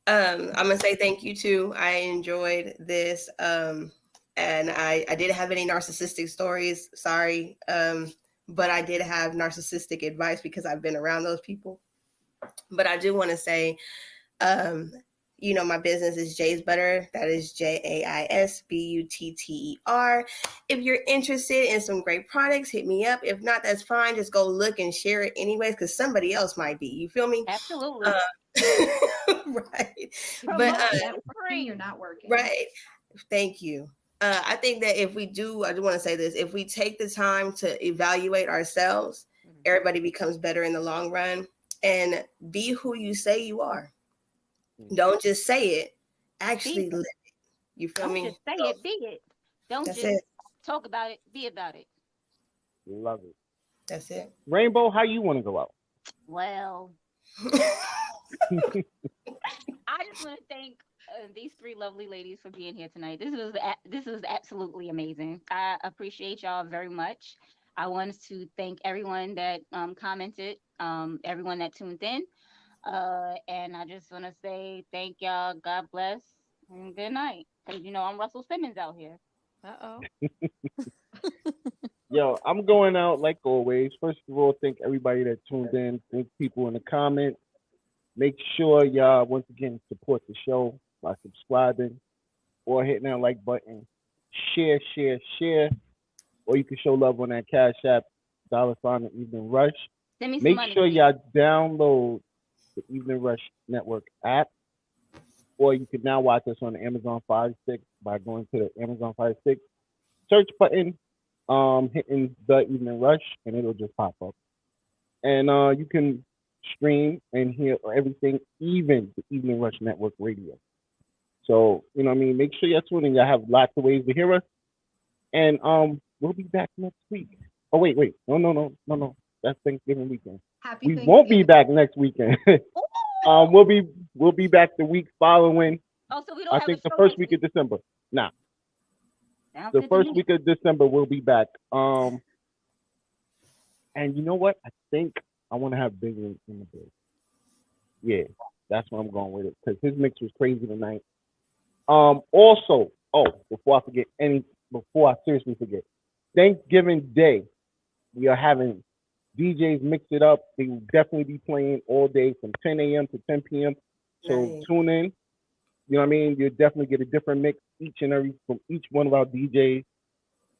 Speaker 4: I'm gonna say thank you too. I enjoyed this. And I didn't have any narcissistic stories. Sorry. But I did have narcissistic advice because I've been around those people. But I do want to say, my business is Jay's Butter. That is JAISBUTTER. If you're interested in some great products, hit me up. If not, that's fine. Just go look and share it anyways, because somebody else might be. You feel me?
Speaker 3: Absolutely.
Speaker 4: Right.
Speaker 5: But you're not working.
Speaker 4: Right. Thank you. I think that I do want to say this, if we take the time to evaluate ourselves, everybody becomes better in the long run. And be who you say you are. Don't just say it, actually live it. You feel me?
Speaker 3: Don't just say it, be it. Don't just talk about it, be about it.
Speaker 2: Love it.
Speaker 4: That's it.
Speaker 2: Rainbow, how you want to go out?
Speaker 3: Well, I just want to thank these 3 lovely ladies for being here tonight. This was absolutely amazing. I appreciate y'all very much. I wanted to thank everyone that commented, everyone that tuned in. And I just want to say thank y'all. God bless and good night. Because, I'm Russell Simmons out here.
Speaker 6: Uh-oh.
Speaker 2: Yo, I'm going out like always. First of all, thank everybody that tuned in. Thank people in the comments. Make sure y'all, once again, support the show by subscribing or hitting that like button. Share. Or you can show love on that Cash App, $, the Evening Rush.
Speaker 3: Send me some
Speaker 2: Make
Speaker 3: money,
Speaker 2: sure
Speaker 3: please.
Speaker 2: y'all download the Evening Rush Network app, or you can now watch us on the Amazon Fire Stick by going to the Amazon Fire Stick search button, hitting the Evening Rush, and it'll just pop up. And you can stream and hear everything, even the Evening Rush Network radio. So, make sure y'all tune in. Y'all have lots of ways to hear us. And we'll be back next week. Oh, wait. No. That's Thanksgiving weekend. We won't be back next weekend. We'll be back the week following.
Speaker 3: Oh, so we don't have
Speaker 2: the first week of December. Nah. The first week of December we'll be back. And you know what? I think I want to have Big in the bed. Yeah, that's where I'm going with it, because his mix was crazy tonight. Also, before I seriously forget, Thanksgiving Day, we are having DJs mix it up. They will definitely be playing all day from 10 a.m. to 10 p.m. So tune in. You know what I mean? You'll definitely get a different mix from each one of our DJs.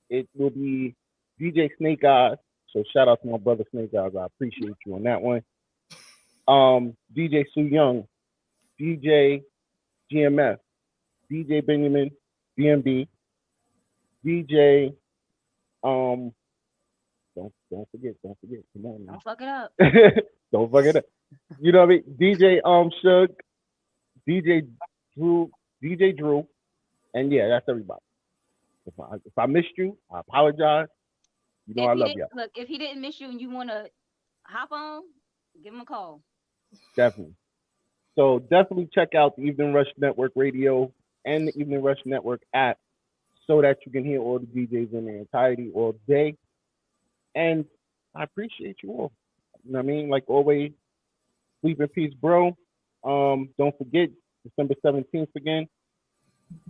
Speaker 2: It will be DJ Snake Eyes. So shout out to my brother Snake Eyes. I appreciate you on that one. DJ Sue Young, DJ GMF, DJ Benjamin, BMB, DJ Don't forget. Come on now.
Speaker 3: Don't fuck it up.
Speaker 2: Don't fuck it up. You know what I mean? DJ Shug, DJ Drew, and yeah, that's everybody. If I missed you, I apologize. I love y'all.
Speaker 3: Look, if he didn't miss you and you want to hop on, give him a call.
Speaker 2: Definitely. So definitely check out the Evening Rush Network radio and the Evening Rush Network app so that you can hear all the DJs in their entirety all day. And I appreciate you all. You know what I mean? Like always, sleep in peace, bro. Don't forget, December 17th again.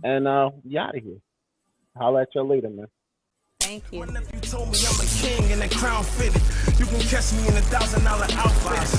Speaker 2: And we out of here. Holla at y'all later, man.
Speaker 6: Thank you.
Speaker 8: If you told me I'm a king and a crown fitted, you can catch me in $1,000 outfits.